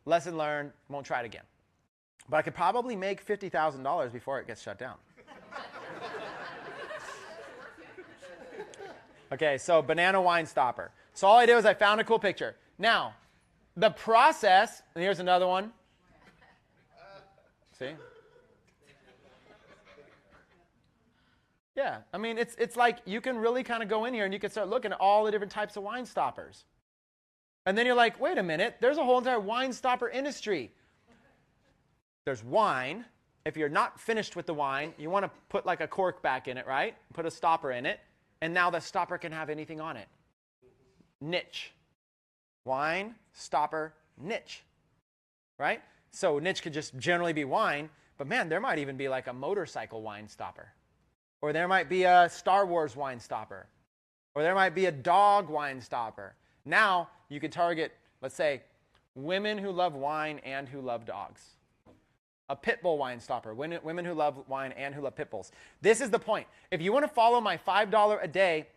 lesson learned, won't try it again. But I could probably make $50,000 before it gets shut down. Okay, so banana wine stopper. So all I did was I found a cool picture. Now, the process, and here's another one. See? Yeah, I mean, it's like you can really kind of go in here and you can start looking at all the different types of wine stoppers. And then you're like, wait a minute, there's a whole entire wine stopper industry. There's wine. If you're not finished with the wine, you want to put like a cork back in it, right? Put a stopper in it. And now the stopper can have anything on it. Niche. Wine, stopper, niche. Right? So niche could just generally be wine, but man, there might even be like a motorcycle wine stopper. Or there might be a Star Wars wine stopper. Or there might be a dog wine stopper. Now you can target, let's say, women who love wine and who love dogs. A pit bull wine stopper, women who love wine and who love pit bulls. This is the point. If you want to follow my $5 a day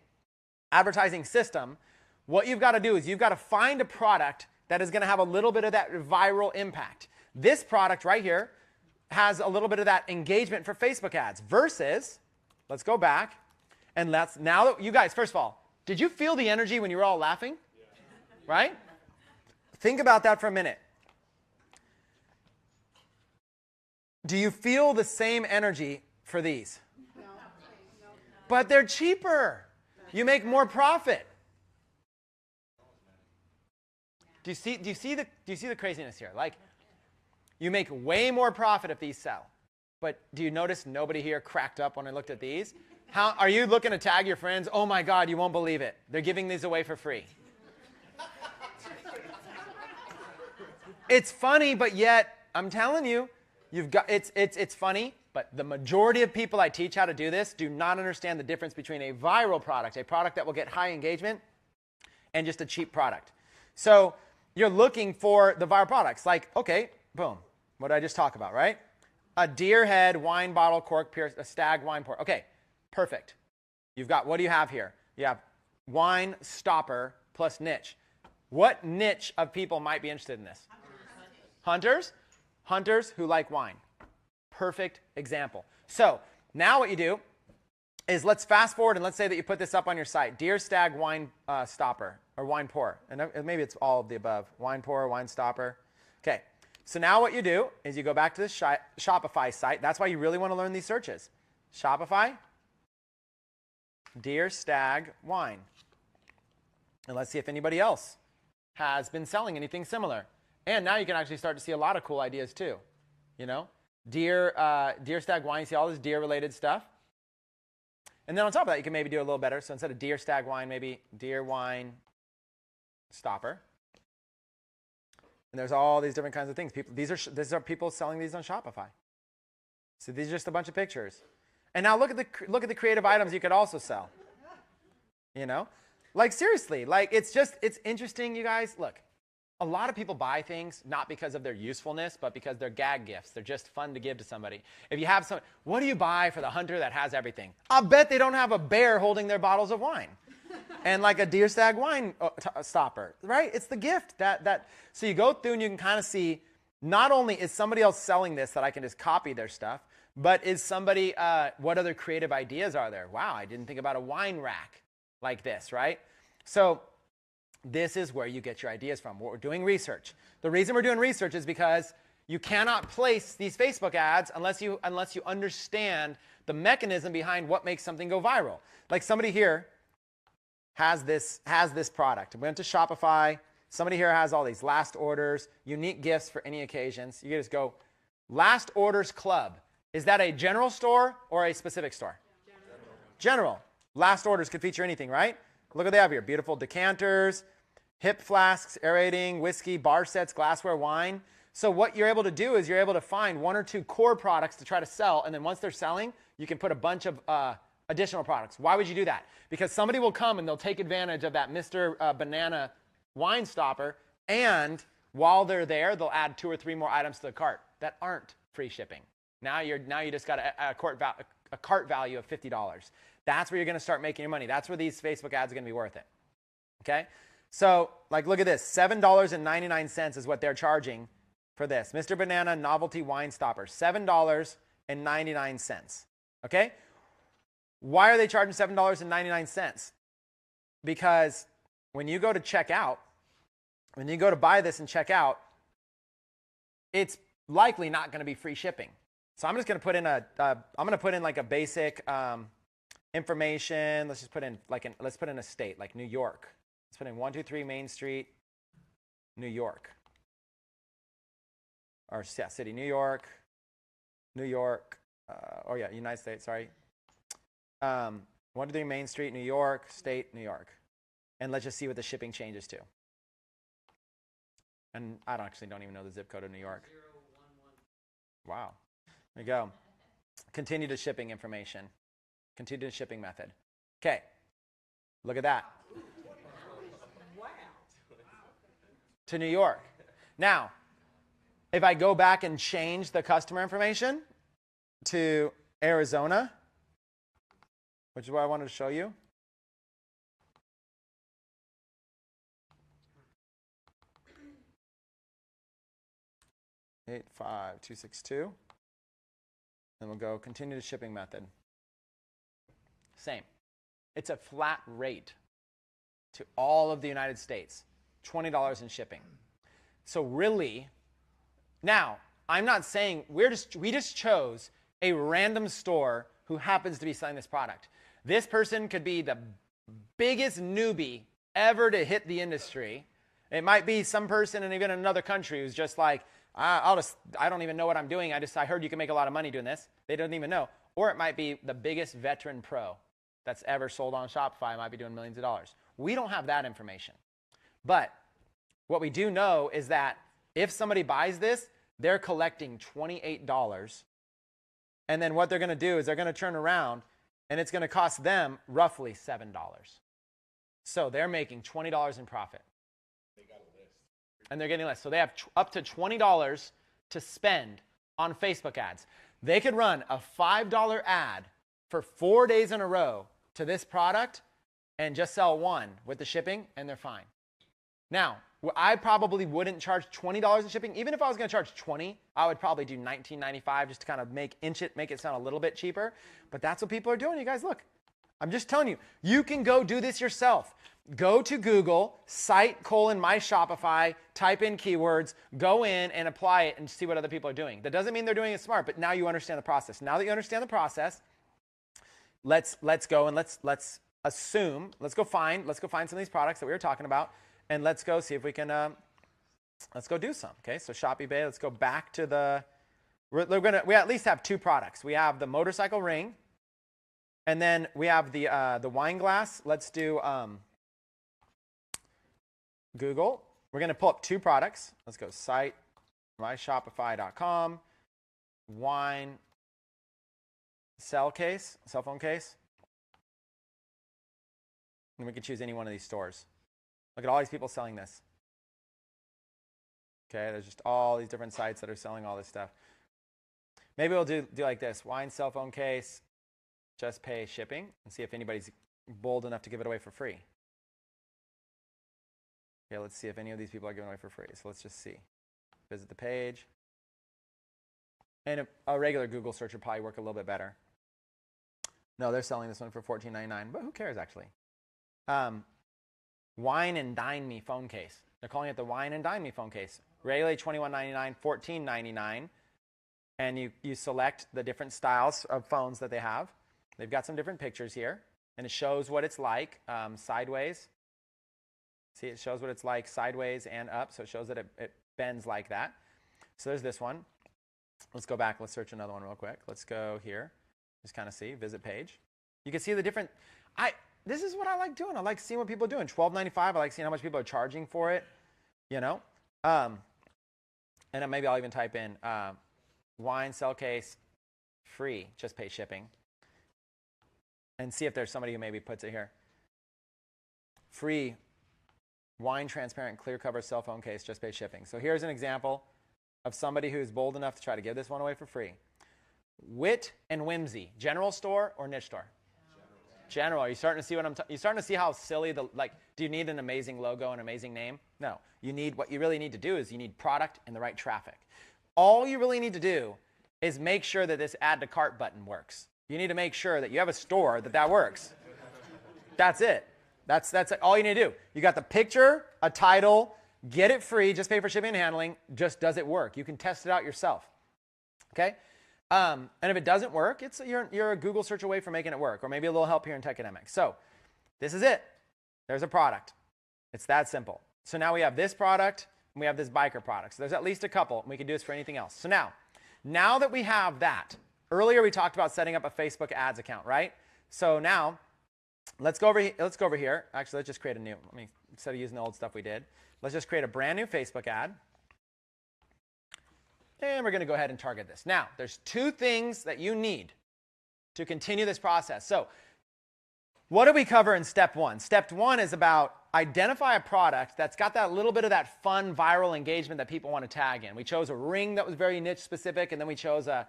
advertising system, what you've got to do is you've got to find a product that is going to have a little bit of that viral impact. This product right here has a little bit of that engagement for Facebook ads versus, let's go back, and now that you guys, first of all, did you feel the energy when you were all laughing? Yeah. Right? Think about that for a minute. Do you feel the same energy for these? No. But they're cheaper. You make more profit. Do you see the craziness here? Like, you make way more profit if these sell. But do you notice nobody here cracked up when I looked at these? How are you looking to tag your friends? Oh my God, you won't believe it. They're giving these away for free. It's funny, but yet I'm telling you, it's funny, but the majority of people I teach how to do this do not understand the difference between a viral product, a product that will get high engagement, and just a cheap product. So you're looking for the viral products. Like, okay, boom. What did I just talk about, right? A deer head wine bottle cork pierce, a stag wine pour. Okay, perfect. You've got, what do you have here? You have wine stopper plus niche. What niche of people might be interested in this? Hunters? Hunters who like wine. Perfect example. So now what you do is let's fast forward and let's say that you put this up on your site. Deer stag wine stopper or wine pour. And maybe it's all of the above. Wine pour, wine stopper. Okay. So now what you do is you go back to the Shopify site. That's why you really want to learn these searches. Shopify, deer, stag, wine. And let's see if anybody else has been selling anything similar. And now you can actually start to see a lot of cool ideas too. You know, deer, stag, wine. You see all this deer-related stuff. And then on top of that, you can maybe do a little better. So instead of deer, stag, wine, maybe deer, wine, stopper. And there's all these different kinds of things. These are people selling these on Shopify. So these are just a bunch of pictures. And now look at the creative items you could also sell. You know, like seriously, like it's interesting, you guys. Look, a lot of people buy things not because of their usefulness, but because they're gag gifts. They're just fun to give to somebody. If you have some, what do you buy for the hunter that has everything? I'll bet they don't have a bear holding their bottles of wine. And like a deer stag wine stopper, right? It's the gift so you go through and you can kind of see, not only is somebody else selling this that I can just copy their stuff, but is somebody, what other creative ideas are there? Wow, I didn't think about a wine rack like this, right? So this is where you get your ideas from. We're doing research. The reason we're doing research is because you cannot place these Facebook ads unless you understand the mechanism behind what makes something go viral. Like somebody here has this product. We went to Shopify. Somebody here has all these last orders, unique gifts for any occasions. You can just go, last orders club. Is that a general store or a specific store? General. Last orders could feature anything, right? Look what they have here. Beautiful decanters, hip flasks, aerating, whiskey, bar sets, glassware, wine. So what you're able to do is you're able to find one or two core products to try to sell. And then once they're selling, you can put a bunch of additional products. Why would you do that? Because somebody will come and they'll take advantage of that Mr. Banana wine stopper. And while they're there, they'll add 2 or 3 more items to the cart that aren't free shipping. Now you just got a cart value of $50. That's where you're going to start making your money. That's where these Facebook ads are going to be worth it. Okay? So, like, look at this. $7.99 is what they're charging for this. Mr. Banana Novelty Wine Stopper. $7.99. Okay? Why are they charging $7.99? Because when you go to check out, when you go to buy this and check out, it's likely not going to be free shipping. So I'm just going to put in like a basic information. Let's just put in let's put in a state like New York. Let's put in 123 Main Street, New York. Or yeah, city, New York. United States, sorry. 123 Main Street, New York, state, New York. And let's just see what the shipping changes to. And I don't even know the zip code of New York. 011. Wow. There you go. Continue to shipping information. Continue to shipping method. Okay. Look at that. Wow. To New York. Now, if I go back and change the customer information to Arizona, which is what I wanted to show you. 85262. Then we'll go continue the shipping method. Same. It's a flat rate to all of the United States, $20 in shipping. So really, now, I'm not saying we just chose a random store who happens to be selling this product. This person could be the biggest newbie ever to hit the industry. It might be some person in even another country who's just like, I don't even know what I'm doing. I heard you can make a lot of money doing this. They don't even know. Or it might be the biggest veteran pro that's ever sold on Shopify. Might be doing millions of dollars. We don't have that information. But what we do know is that if somebody buys this, they're collecting $28. And then what they're going to do is they're going to turn around and it's going to cost them roughly $7. So they're making $20 in profit. They got a list. And they're getting less. So they have up to $20 to spend on Facebook ads. They could run a $5 ad for 4 days in a row to this product and just sell one with the shipping, and they're fine. Now, I probably wouldn't charge $20 in shipping. Even if I was going to charge $20, I would probably do $19.95 just to kind of make it sound a little bit cheaper. But that's what people are doing. You guys, look, I'm just telling you, you can go do this yourself. Go to Google, site:"my Shopify, type in keywords, go in and apply it and see what other people are doing. That doesn't mean they're doing it smart, but now you understand the process. Now that you understand the process, let's go and let's go find some of these products that we were talking about, and let's go see if we can let's go do some. Okay, so Shop eBay. Let's go back to we at least have two products. We have the motorcycle ring, and then we have the wine glass. Let's do Google. We're going to pull up two products. Let's go site:"myshopify.com, wine cell phone case. And we can choose any one of these stores. Look at all these people selling this. Okay, there's just all these different sites that are selling all this stuff. Maybe we'll do like this: wine cell phone case, just pay shipping, and see if anybody's bold enough to give it away for free. Okay, let's see if any of these people are giving away for free. So let's just see. Visit the page. And a regular Google search would probably work a little bit better. No, they're selling this one for $14.99, but who cares actually? Wine and Dine Me phone case. They're calling it the Wine and Dine Me phone case. Regularly $21.99, $14.99. And you select the different styles of phones that they have. They've got some different pictures here, and it shows what it's like sideways. See, it shows what it's like sideways and up, so it shows that it bends like that. So there's this one. Let's go back. Let's search another one real quick. Let's go here. Just kind of see. Visit page. You can see the different... This is what I like doing. I like seeing what people are doing. $12.95. I like seeing how much people are charging for it. You know? And then maybe I'll even type in wine cell case free. Just pay shipping. And see if there's somebody who maybe puts it here. Free wine transparent clear cover cell phone case. Just pay shipping. So here's an example of somebody who's bold enough to try to give this one away for free. Wit and Whimsy. General store or niche store? General. Are you starting to see you starting to see how silly do you need an amazing logo and amazing name? No. What you really need to do is you need product and the right traffic. All you really need to do is make sure that this add to cart button works. You need to make sure that you have a store that works. That's it. That's all you need to do. You got the picture, a title, get it free, just pay for shipping and handling. Just does it work? You can test it out yourself. Okay? And if it doesn't work, you're a Google search away from making it work, or maybe a little help here in Techademics. So this is it. There's a product. It's that simple. So now we have this product, and we have this biker product. So there's at least a couple, and we can do this for anything else. So now that we have that, earlier we talked about setting up a Facebook ads account, right? So now let's go over here. Actually, let's just create a new. Instead of using the old stuff we did, let's just create a brand new Facebook ad. And we're going to go ahead and target this. Now, there's two things that you need to continue this process. So what do we cover in step one? Step one is about identify a product that's got that little bit of that fun viral engagement that people want to tag in. We chose a ring that was very niche specific, and then we chose the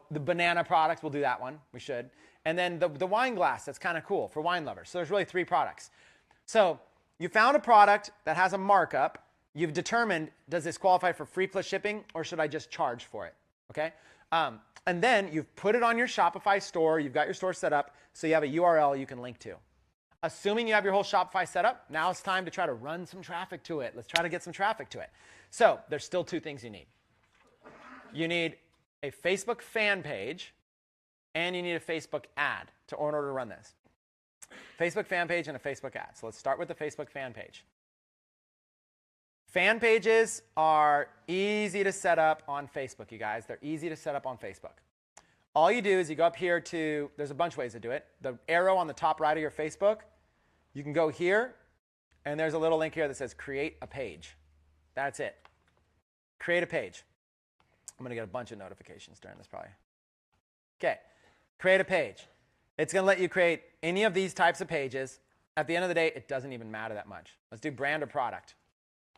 banana product. We'll do that one. We should. And then the wine glass that's kind of cool for wine lovers. So there's really three products. So you found a product that has a markup. You've determined, does this qualify for free plus shipping or should I just charge for it? Okay. And then you've put it on your Shopify store. You've got your store set up. So you have a URL you can link to. Assuming you have your whole Shopify set up, now it's time to try to run some traffic to it. Let's try to get some traffic to it. So there's still 2 things you need. You need a Facebook fan page and you need a Facebook ad in order to run this. Facebook fan page and a Facebook ad. So let's start with the Facebook fan page. Fan pages are easy to set up on Facebook, you guys. They're easy to set up on Facebook. All you do is you go up here to, there's a bunch of ways to do it. The arrow on the top right of your Facebook, you can go here, and there's a little link here that says create a page. That's it. Create a page. I'm going to get a bunch of notifications during this probably. Okay, create a page. It's going to let you create any of these types of pages. At the end of the day, it doesn't even matter that much. Let's do brand or product.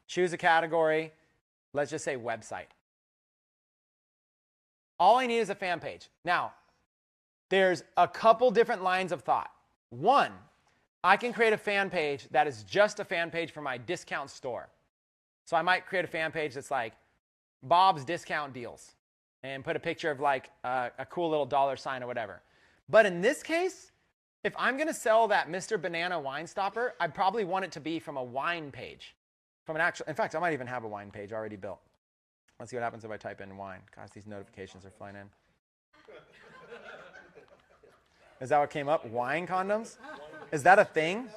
Choose a category. Let's just say website. All I need is a fan page. Now, there's a couple different lines of thought. One, I can create a fan page that is just a fan page for my discount store. So I might create a fan page that's like Bob's Discount Deals and put a picture of like a cool little dollar sign or whatever. But in this case, if I'm going to sell that Mr. Banana wine stopper, I probably want it to be from a wine page. From an actual, in fact, I might even have a wine page already built. Let's see what happens if I type in wine. Gosh, these notifications are flying in. Is that what came up? Wine condoms? Is that a thing?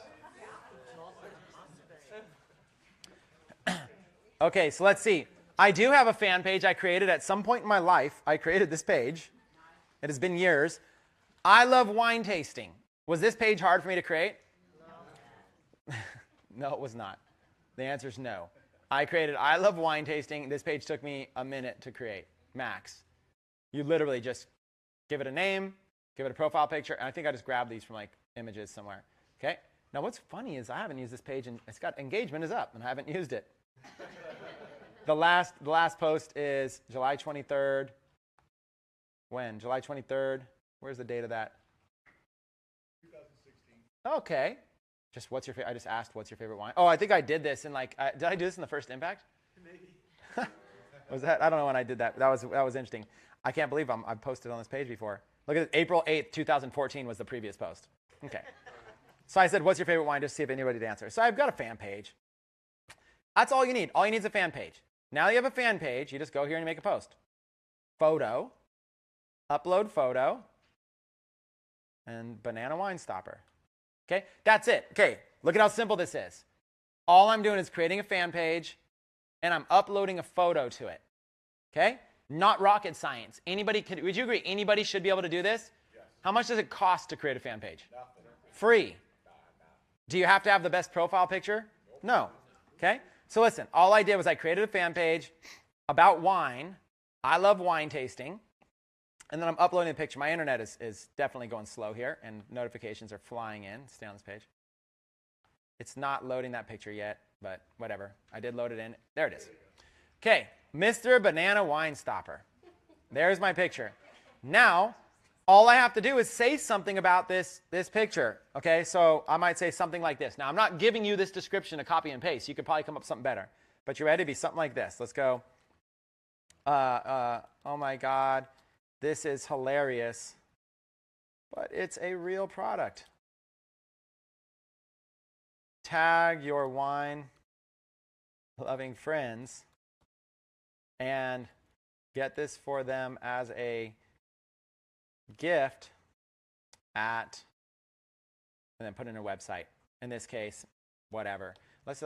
Okay, so let's see. I do have a fan page I created at some point in my life. I created this page. It has been years. I love wine tasting. Was this page hard for me to create? No. No, it was not. The answer is no. I created I love wine tasting. This page took me a minute to create, max. You literally just give it a name, give it a profile picture, and I think I just grabbed these from like images somewhere. Okay? Now what's funny is I haven't used this page, and it's got engagement is up, and I haven't used it. The last post is July 23rd. When? July 23rd. Where's the date of that? 2016. Okay. Just what's your favorite? I just asked what's your favorite wine. Oh, I think I did this in like. Did I do this in the first Impact? Maybe. Was that? I don't know when I did that. That was interesting. I can't believe I've posted on this page before. Look at it. April 8th, 2014 was the previous post. Okay. So I said, what's your favorite wine? Just to see if anybody would answer. So I've got a fan page. That's all you need. All you need is a fan page. Now you have a fan page. You just go here and you make a post. Photo. Upload photo. And banana wine stopper. Okay, that's it. Okay, look at how simple this is. All I'm doing is creating a fan page, and I'm uploading a photo to it. Okay, not rocket science. Would you agree? Anybody should be able to do this? Yes. How much does it cost to create a fan page? Nothing. Free. Do you have to have the best profile picture? Nope. No. Okay, so listen. All I did was I created a fan page about wine. I love wine tasting. And then I'm uploading the picture. My internet is definitely going slow here, and notifications are flying in. Stay on this page. It's not loading that picture yet, but whatever. I did load it in. There it is. Okay, Mr. Banana Wine Stopper. There's my picture. Now, all I have to do is say something about this picture. Okay, so I might say something like this. Now, I'm not giving you this description to copy and paste. You could probably come up with something better. But you ready? It'd be something like this. Let's go. Oh, my God. This is hilarious, but it's a real product. Tag your wine-loving friends and get this for them as a gift and then put in a website. In this case, whatever. Let's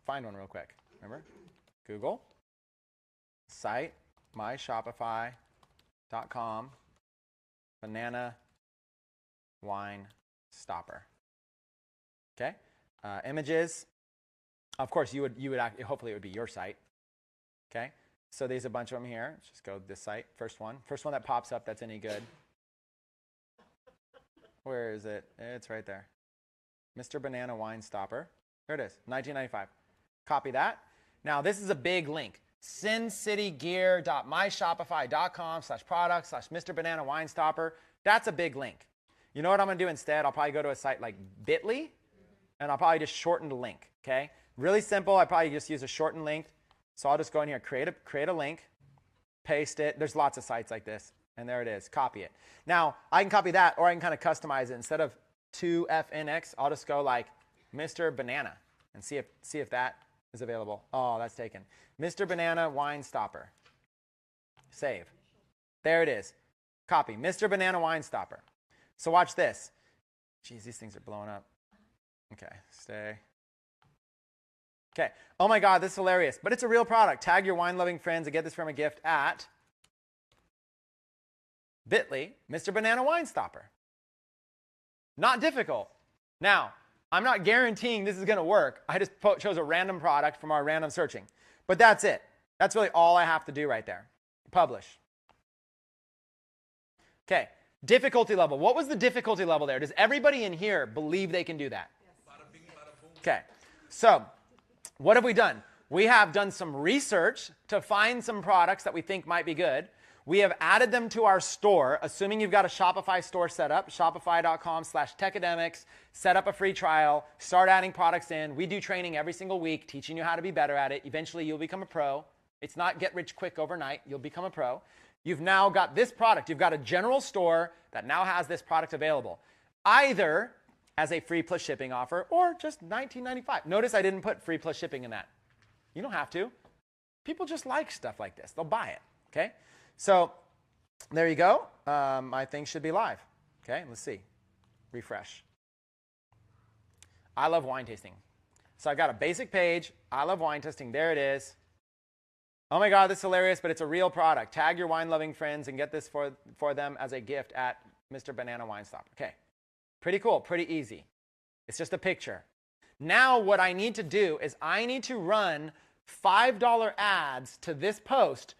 find one real quick. Remember? Google, site, myshopify.com, banana wine stopper. Okay, images. Of course, you would hopefully it would be your site. Okay, so there's a bunch of them here. Let's just go to this site. First one that pops up that's any good. Where is it? It's right there. Mr. Banana Wine Stopper. There it is. 1995. Copy that. Now this is a big link. sincitigear.myshopify.com/product/Mr. Banana Wine Stopper. That's a big link. You know what I'm going to do instead? I'll probably go to a site like Bitly, and I'll probably just shorten the link, okay? really simple. I probably just use a shortened link. So I'll just go in here, create a link, paste it. There's lots of sites like this. And there it is. Copy it. Now, I can copy that, or I can kind of customize it. Instead of 2FNX, I'll just go like Mr. Banana and see if that is available. Oh, that's taken. Mr. Banana Wine Stopper. Save. There it is. Copy. Mr. Banana Wine Stopper. So watch this. Geez, these things are blowing up. Okay, stay. Okay. Oh my God, this is hilarious. But it's a real product. Tag your wine-loving friends and get this from a gift at bit.ly, Mr. Banana Wine Stopper. Not difficult. Now, I'm not guaranteeing this is going to work. I just chose a random product from our random searching. But that's it. That's really all I have to do right there. Publish. Okay. Difficulty level. What was the difficulty level there? Does everybody in here believe they can do that? Okay. So, what have we done? We have done some research to find some products that we think might be good. We have added them to our store, assuming you've got a Shopify store set up, shopify.com/techademics, set up a free trial, start adding products in. We do training every single week, teaching you how to be better at it. Eventually, you'll become a pro. It's not get rich quick overnight. You'll become a pro. You've now got this product. You've got a general store that now has this product available, either as a free plus shipping offer or just $19.95. Notice I didn't put free plus shipping in that. You don't have to. People just like stuff like this. They'll buy it, okay? So there you go. My thing should be live. Okay, let's see. Refresh. I love wine tasting. So I got a basic page. I love wine tasting. There it is. Oh my God, this is hilarious, but it's a real product. Tag your wine-loving friends and get this for them as a gift at Mr. Banana Wine Stopper. Okay, pretty cool, pretty easy. It's just a picture. Now what I need to do is I need to run $5 ads to this post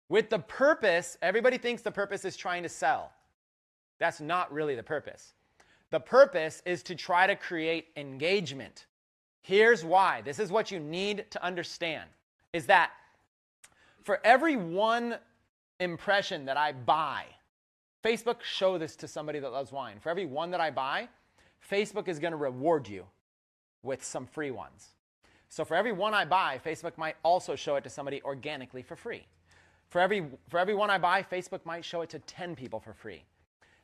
with the purpose. Everybody thinks the purpose is trying to sell. That's not really the purpose. The purpose is to try to create engagement. Here's why. This is what you need to understand, is that for every one impression that I buy, Facebook, show this to somebody that loves wine. For every one that I buy, Facebook is going to reward you with some free ones. So for every one I buy, Facebook might also show it to somebody organically for free. For every one I buy, Facebook might show it to 10 people for free.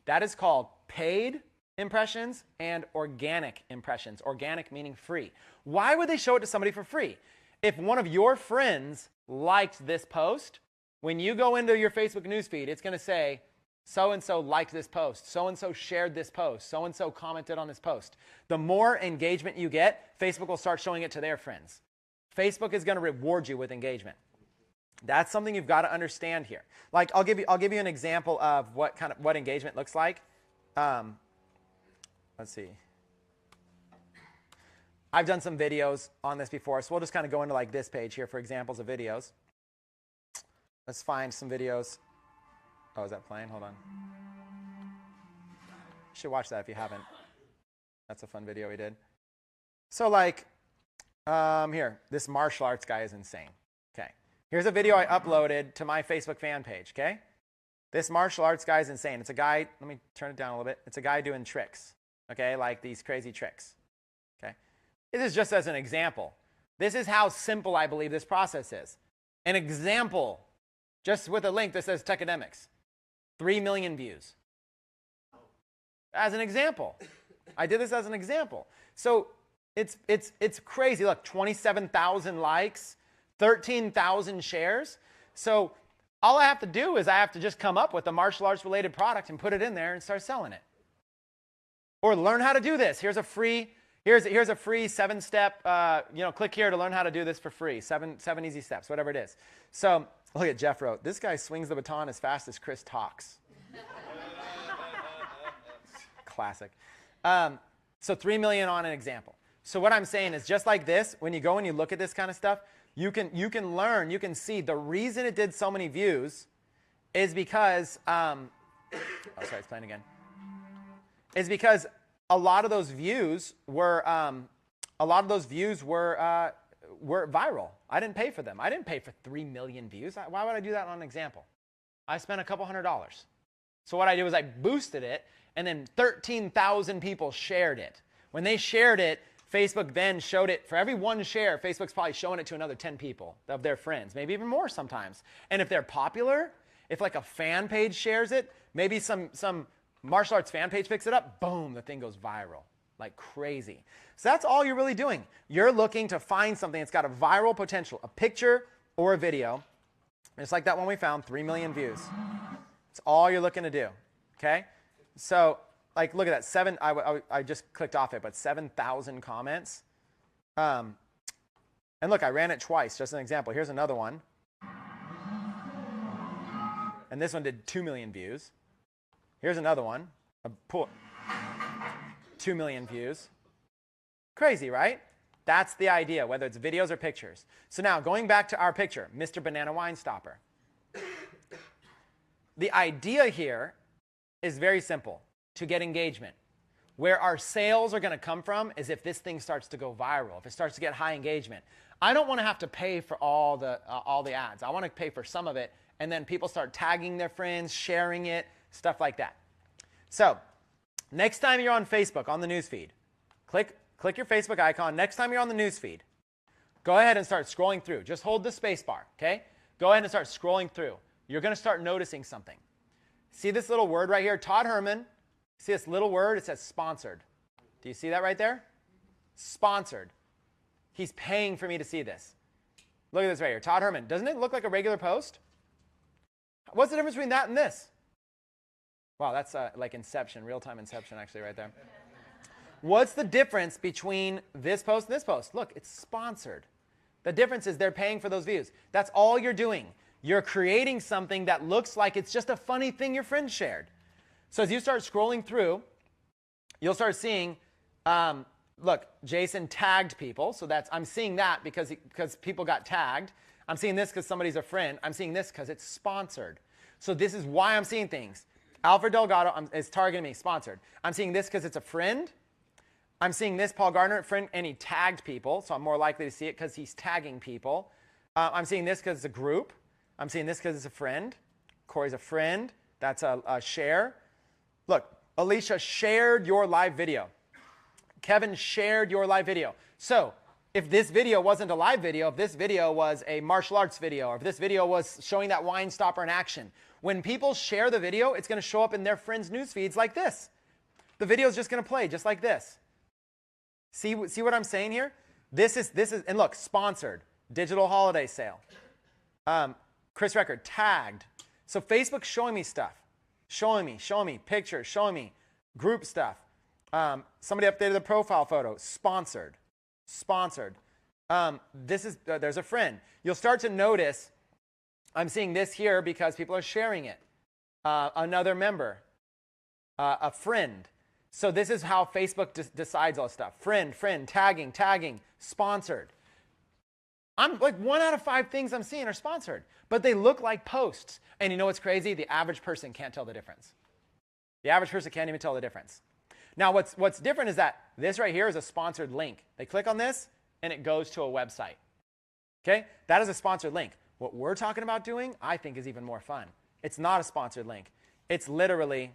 That is called paid impressions and organic impressions. Organic meaning free. Why would they show it to somebody for free? If one of your friends liked this post, when you go into your Facebook newsfeed, it's going to say, so-and-so liked this post, so-and-so shared this post, so-and-so commented on this post. The more engagement you get, Facebook will start showing it to their friends. Facebook is going to reward you with engagement. That's something you've got to understand here. Like, I'll give you an example of what engagement looks like. Let's see. I've done some videos on this before, so we'll just kind of go into like this page here for examples of videos. Let's find some videos. Oh, is that playing? Hold on. You should watch that if you haven't. That's a fun video we did. So like, here, this martial arts guy is insane. Okay. Here's a video I uploaded to my Facebook fan page, okay? This martial arts guy is insane. It's a guy, let me turn it down a little bit. It's a guy doing tricks, okay? Like these crazy tricks, okay? This is just as an example. This is how simple I believe this process is. An example, just with a link that says Techademics. 3 million views. As an example. I did this as an example. So it's crazy. Look, 27,000 likes, 13,000 shares. So all I have to do is I have to just come up with a martial arts related product and put it in there and start selling it. Or learn how to do this. Here's a free 7-step, click here to learn how to do this for free. Seven easy steps, whatever it is. So look at Jeff wrote, this guy swings the baton as fast as Chris talks. Classic. So 3 million on an example. So what I'm saying is just like this, when you go and you look at this kind of stuff, you can learn, you can see the reason it did so many views is because, oh, sorry, it's playing again. Is because a lot of those views were viral. I didn't pay for them. I didn't pay for 3 million views. Why would I do that on an example? I spent a couple $100. So what I did was I boosted it, and then 13,000 people shared it. When they shared it, Facebook then showed it, for every one share, Facebook's probably showing it to another 10 people of their friends, maybe even more sometimes. And if they're popular, if like a fan page shares it, maybe some martial arts fan page picks it up, boom, the thing goes viral like crazy. So that's all you're really doing. You're looking to find something that's got a viral potential, a picture or a video. Just like that one we found, 3 million views. It's all you're looking to do, okay? So like, look at that, I just clicked off it, but 7,000 comments. And look, I ran it twice, just an example. Here's another one. And this one did 2 million views. Here's another one, 2 million views. Crazy, right? That's the idea, whether it's videos or pictures. So now, going back to our picture, Mr. Banana Wine Stopper. The idea here is very simple, to get engagement. Where our sales are going to come from is if this thing starts to go viral, if it starts to get high engagement. I don't want to have to pay for all the ads. I want to pay for some of it, and then people start tagging their friends, sharing it, stuff like that. So next time you're on Facebook, on the newsfeed, click your Facebook icon. Next time you're on the newsfeed, go ahead and start scrolling through. Just hold the space bar, okay? Go ahead and start scrolling through. You're going to start noticing something. See this little word right here? Todd Herman. See this little word? It says sponsored. Do you see that right there? Sponsored. He's paying for me to see this. Look at this right here. Todd Herman. Doesn't it look like a regular post? What's the difference between that and this? Wow, that's like Inception, real-time Inception actually right there. What's the difference between this post and this post? Look, it's sponsored. The difference is they're paying for those views. That's all you're doing. You're creating something that looks like it's just a funny thing your friend shared. So as you start scrolling through, you'll start seeing, look, Jason tagged people. So I'm seeing that because people got tagged. I'm seeing this because somebody's a friend. I'm seeing this because it's sponsored. So this is why I'm seeing things. Alfred Delgado is targeting me, sponsored. I'm seeing this because it's a friend. I'm seeing this, Paul Gardner, friend, and he tagged people, so I'm more likely to see it because he's tagging people. I'm seeing this because it's a group. I'm seeing this because it's a friend. Corey's a friend. That's a share. Look, Alicia shared your live video. Kevin shared your live video. So if this video wasn't a live video, if this video was a martial arts video, or if this video was showing that wine stopper in action, when people share the video, it's going to show up in their friends' news feeds like this. The video is just going to play just like this. See what I'm saying here? This is, and look, sponsored, digital holiday sale. Chris Record, tagged. So Facebook's showing me stuff. Showing me pictures, showing me group stuff. Somebody updated the profile photo, sponsored. There's a friend. You'll start to notice, I'm seeing this here because people are sharing it. Another member, a friend. So this is how Facebook decides all this stuff. Friend, tagging, sponsored. I'm like 1 out of 5 things I'm seeing are sponsored, but they look like posts. And you know what's crazy? The average person can't tell the difference. The average person can't even tell the difference. Now what's different is that this right here is a sponsored link. They click on this and it goes to a website. Okay? That is a sponsored link. What we're talking about doing, I think, is even more fun. It's not a sponsored link. It's literally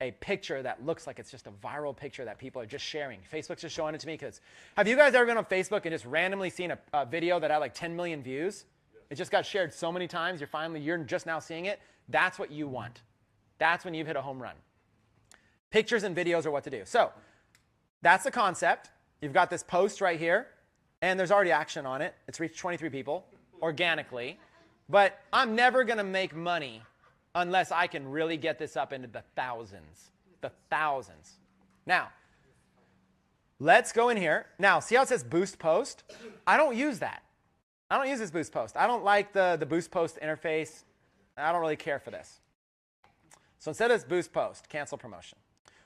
a picture that looks like it's just a viral picture that people are just sharing. Facebook's just showing it to me because, have you guys ever been on Facebook and just randomly seen a video that had like 10 million views? It just got shared so many times, you're just now seeing it. That's what you want. That's when you've hit a home run. Pictures and videos are what to do. So that's the concept. You've got this post right here, and there's already action on it. It's reached 23 people organically. But I'm never going to make money unless I can really get this up into the thousands. The thousands. Now, let's go in here. Now, see how it says boost post? I don't use that. I don't use this boost post. I don't like the boost post interface. I don't really care for this. So instead of this boost post, cancel promotion.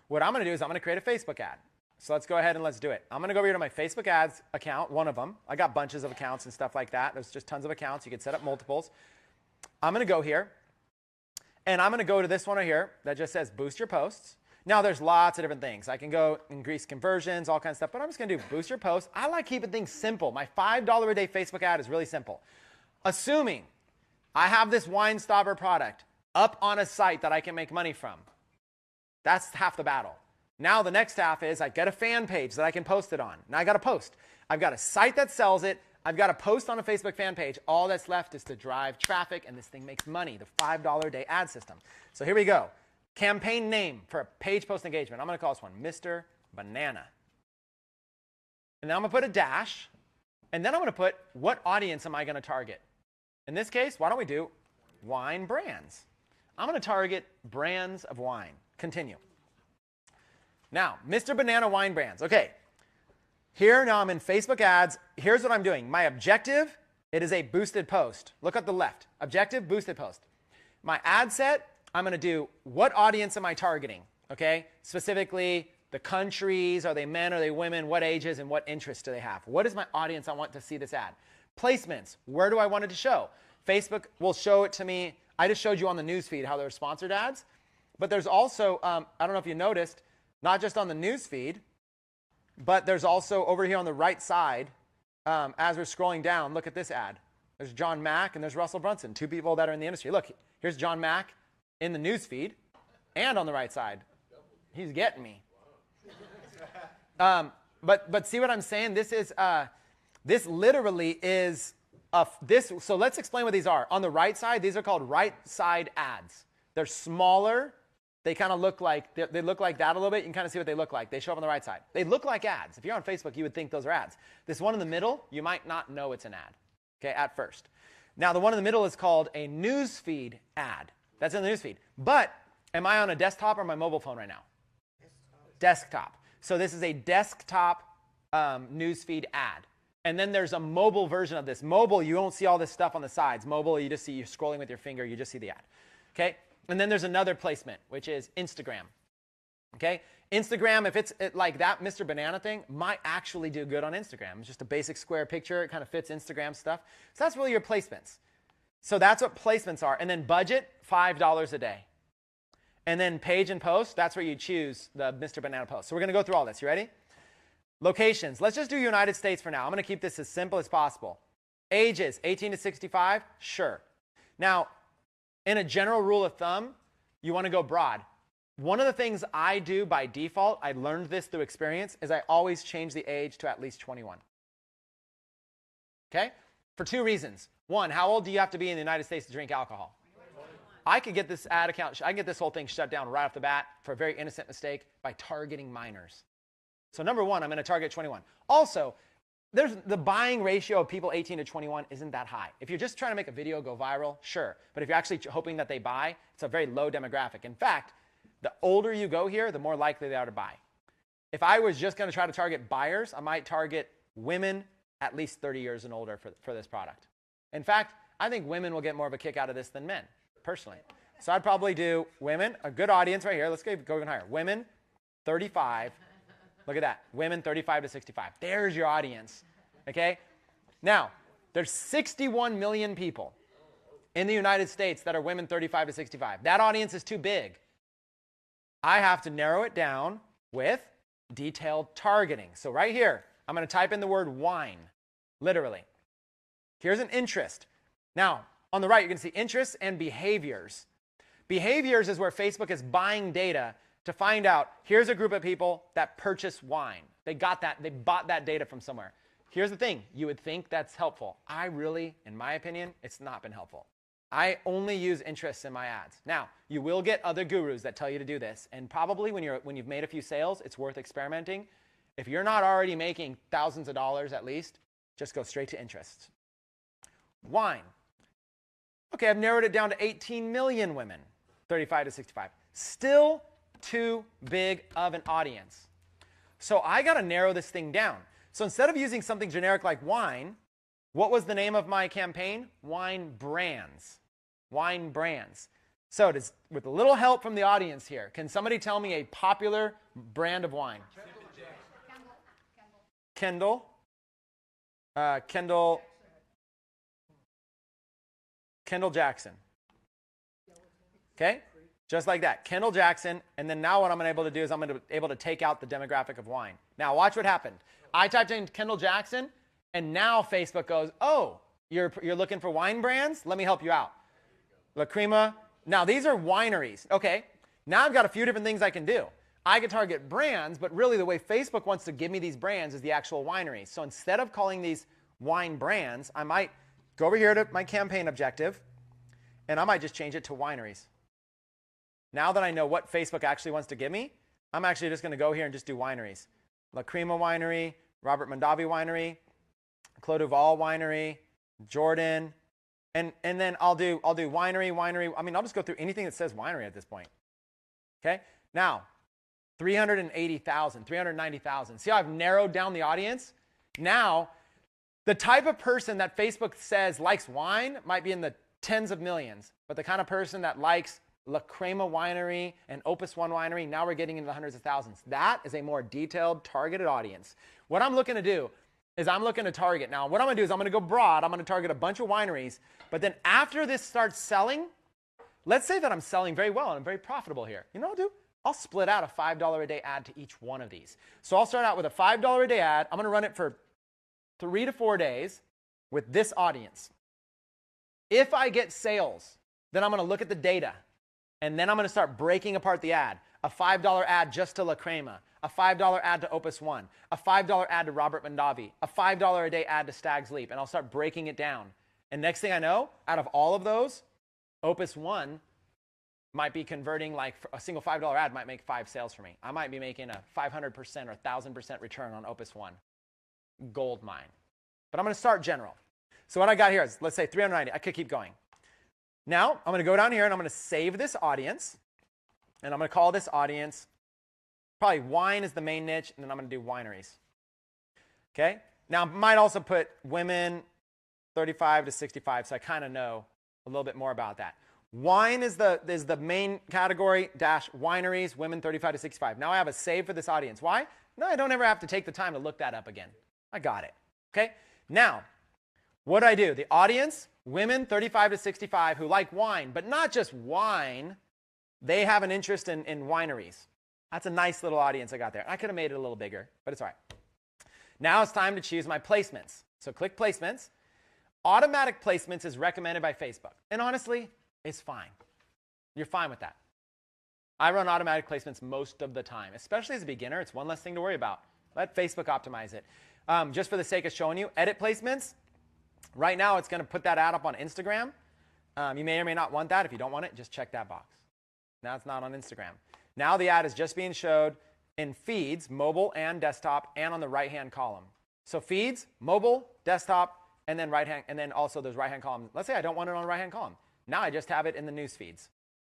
What I'm going to do is I'm going to create a Facebook ad. So let's go ahead and let's do it. I'm going to go over here to my Facebook ads account, one of them. I got bunches of accounts and stuff like that. There's just tons of accounts. You can set up multiples. I'm going to go here. And I'm going to go to this one right here that just says boost your posts. Now, there's lots of different things. I can go increase conversions, all kinds of stuff. But I'm just going to do boost your posts. I like keeping things simple. My $5 a day Facebook ad is really simple. Assuming I have this wine stopper product up on a site that I can make money from. That's half the battle. Now the next half is I get a fan page that I can post it on. Now I got to post. I've got a site that sells it. I've got to post on a Facebook fan page. All that's left is to drive traffic, and this thing makes money, the $5 a day ad system. So here we go. Campaign name for a page post engagement. I'm going to call this one Mr. Banana. And then I'm going to put a dash, and then I'm going to put what audience am I going to target. In this case, why don't we do wine brands? I'm going to target brands of wine. Continue. Now, Mr. Banana wine brands. Okay. Here now I'm in Facebook ads. Here's what I'm doing. My objective, it is a boosted post. Look at the left. Objective, boosted post. My ad set, I'm going to do what audience am I targeting? Okay. Specifically, the countries, are they men, are they women, what ages, and what interests do they have? What is my audience I want to see this ad? Placements, where do I want it to show? Facebook will show it to me. I just showed you on the newsfeed how they're sponsored ads. But there's also, I don't know if you noticed, not just on the newsfeed, but there's also over here on the right side, as we're scrolling down, look at this ad. There's John Mack and there's Russell Brunson, two people that are in the industry. Look, here's John Mack in the newsfeed and on the right side. He's getting me. But see what I'm saying? This is this literally is this. So let's explain what these are. On the right side, these are called right side ads. They're smaller. They kind of look like they look like that a little bit. You can kind of see what they look like. They show up on the right side. They look like ads. If you're on Facebook, you would think those are ads. This one in the middle, you might not know it's an ad. Okay, at first. Now the one in the middle is called a newsfeed ad. That's in the newsfeed. But am I on a desktop or my mobile phone right now? Desktop. So this is a desktop newsfeed ad. And then there's a mobile version of this. Mobile, you don't see all this stuff on the sides. Mobile, you just see you scrolling with your finger. You just see the ad. Okay? And then there's another placement, which is Instagram. Okay? Instagram, if it's like that Mr. Banana thing, might actually do good on Instagram. It's just a basic square picture. It kind of fits Instagram stuff. So that's really your placements. So that's what placements are. And then budget, $5 a day. And then page and post, that's where you choose the Mr. Banana post. So we're going to go through all this. You ready? Locations. Let's just do United States for now. I'm going to keep this as simple as possible. Ages, 18 to 65? Sure. Now, in a general rule of thumb, you want to go broad. One of the things I do by default, I learned this through experience, is I always change the age to at least 21. Okay? For two reasons. One, how old do you have to be in the United States to drink alcohol? I could get this ad account, I can get this whole thing shut down right off the bat for a very innocent mistake by targeting minors. So number one, I'm going to target 21. Also, there's the buying ratio of people 18 to 21 isn't that high. If you're just trying to make a video go viral, sure. But if you're actually hoping that they buy, it's a very low demographic. In fact, the older you go here, the more likely they are to buy. If I was just going to try to target buyers, I might target women at least 30 years and older for this product. In fact, I think women will get more of a kick out of this than men, personally. So I'd probably do women, a good audience right here. Let's go even higher. Women, 35. Look at that. Women 35 to 65. There's your audience. Okay? Now, there's 61 million people in the United States that are women 35 to 65. That audience is too big. I have to narrow it down with detailed targeting. So right here, I'm going to type in the word wine, literally. Here's an interest. Now, on the right, you're going to see interests and behaviors. Behaviors is where Facebook is buying data to find out, here's a group of people that purchase wine. They bought that data from somewhere. Here's the thing, you would think that's helpful. I really, in my opinion, it's not been helpful. I only use interests in my ads. Now, you will get other gurus that tell you to do this, and probably when you've made a few sales, it's worth experimenting. If you're not already making thousands of dollars at least, just go straight to interests. Wine. Okay, I've narrowed it down to 18 million women, 35 to 65. Still too big of an audience. So I got to narrow this thing down. So instead of using something generic like wine, what was the name of my campaign? Wine brands. Wine brands. So with a little help from the audience here, can somebody tell me a popular brand of wine? Kendall. Kendall Jackson. Okay? Just like that. Kendall Jackson. And then now what I'm able to do is I'm going to be able to take out the demographic of wine. Now watch what happened. I typed in Kendall Jackson, and now Facebook goes, oh, you're looking for wine brands? Let me help you out. La Crema. Now these are wineries. Okay. Now I've got a few different things I can do. I could target brands, but really the way Facebook wants to give me these brands is the actual wineries. So instead of calling these wine brands, I might go over here to my campaign objective, and I might just change it to wineries. Now that I know what Facebook actually wants to give me, I'm actually just going to go here and just do wineries. La Crema Winery, Robert Mondavi Winery, Clos du Val Winery, Jordan, and then I'll do winery. I mean, I'll just go through anything that says winery at this point. Okay? Now, 380,000, 390,000. See how I've narrowed down the audience? Now, the type of person that Facebook says likes wine might be in the tens of millions, but the kind of person that likes La Crema Winery and Opus One Winery, now we're getting into the hundreds of thousands. That is a more detailed, targeted audience. What I'm looking to do is I'm looking to target. Now, what I'm going to do is I'm going to go broad. I'm going to target a bunch of wineries, but then after this starts selling, let's say that I'm selling very well and I'm very profitable here. You know what I'll do? I'll split out a $5 a day ad to each one of these. So I'll start out with a $5 a day ad. I'm going to run it for 3 to 4 days with this audience. If I get sales, then I'm going to look at the data, and then I'm going to start breaking apart the ad. A $5 ad just to La Crema, a $5 ad to Opus One, a $5 ad to Robert Mondavi, a $5 a day ad to Stag's Leap, and I'll start breaking it down. And next thing I know, out of all of those, Opus One might be converting, like a single $5 ad might make 5 sales for me. I might be making a 500% or 1,000% return on Opus One. Gold mine. But I'm going to start general. So what I got here is, let's say 390. I could keep going. Now, I'm going to go down here and I'm going to save this audience. And I'm going to call this audience, probably wine is the main niche, and then I'm going to do wineries. Okay? Now, I might also put women 35 to 65, so I kind of know a little bit more about that. Wine is the main category, dash wineries, women 35 to 65. Now I have a save for this audience. Why? No, I don't ever have to take the time to look that up again. I got it. Okay? Now, what do? The audience, women 35 to 65 who like wine, but not just wine. They have an interest in wineries. That's a nice little audience I got there. I could have made it a little bigger, but it's all right. Now it's time to choose my placements. So click placements. Automatic placements is recommended by Facebook. And honestly, it's fine. You're fine with that. I run automatic placements most of the time, especially as a beginner. It's one less thing to worry about. Let Facebook optimize it. Just for the sake of showing you, edit placements. Right now, it's going to put that ad up on Instagram. You may or may not want that. If you don't want it, just check that box. Now it's not on Instagram. Now the ad is just being showed in feeds, mobile and desktop, and on the right-hand column. So feeds, mobile, desktop, and then right-hand, and then also those right-hand columns. Let's say I don't want it on the right-hand column. Now I just have it in the news feeds,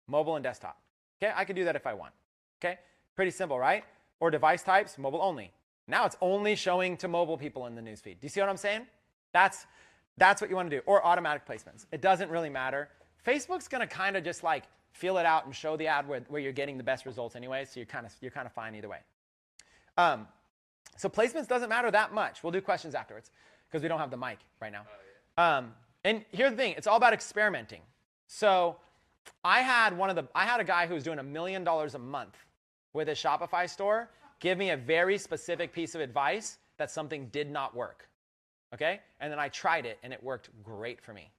mobile and desktop. Okay, I could do that if I want. Okay, pretty simple, right? Or device types, mobile only. Now it's only showing to mobile people in the news feed. Do you see what I'm saying? That's what you want to do. Or automatic placements. It doesn't really matter. Facebook's going to kind of just like feel it out and show the ad where you're getting the best results anyway, so you're kind of fine either way. So placements doesn't matter that much. We'll do questions afterwards because we don't have the mic right now. And here's the thing, it's all about experimenting. So I had a guy who was doing $1 million a month with a Shopify store give me a very specific piece of advice that something did not work. Okay? And then I tried it and it worked great for me.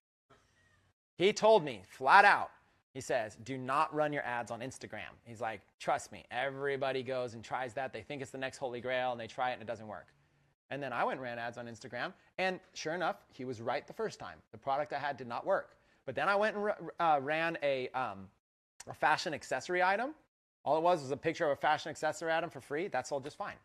He told me flat out, he says, do not run your ads on Instagram. He's like, trust me, everybody goes and tries that. They think it's the next holy grail and they try it and it doesn't work. And then I went and ran ads on Instagram, and sure enough, he was right the first time. The product I had did not work. But then I went and ran a fashion accessory item. All it was a picture of a fashion accessory item for free. That sold just fine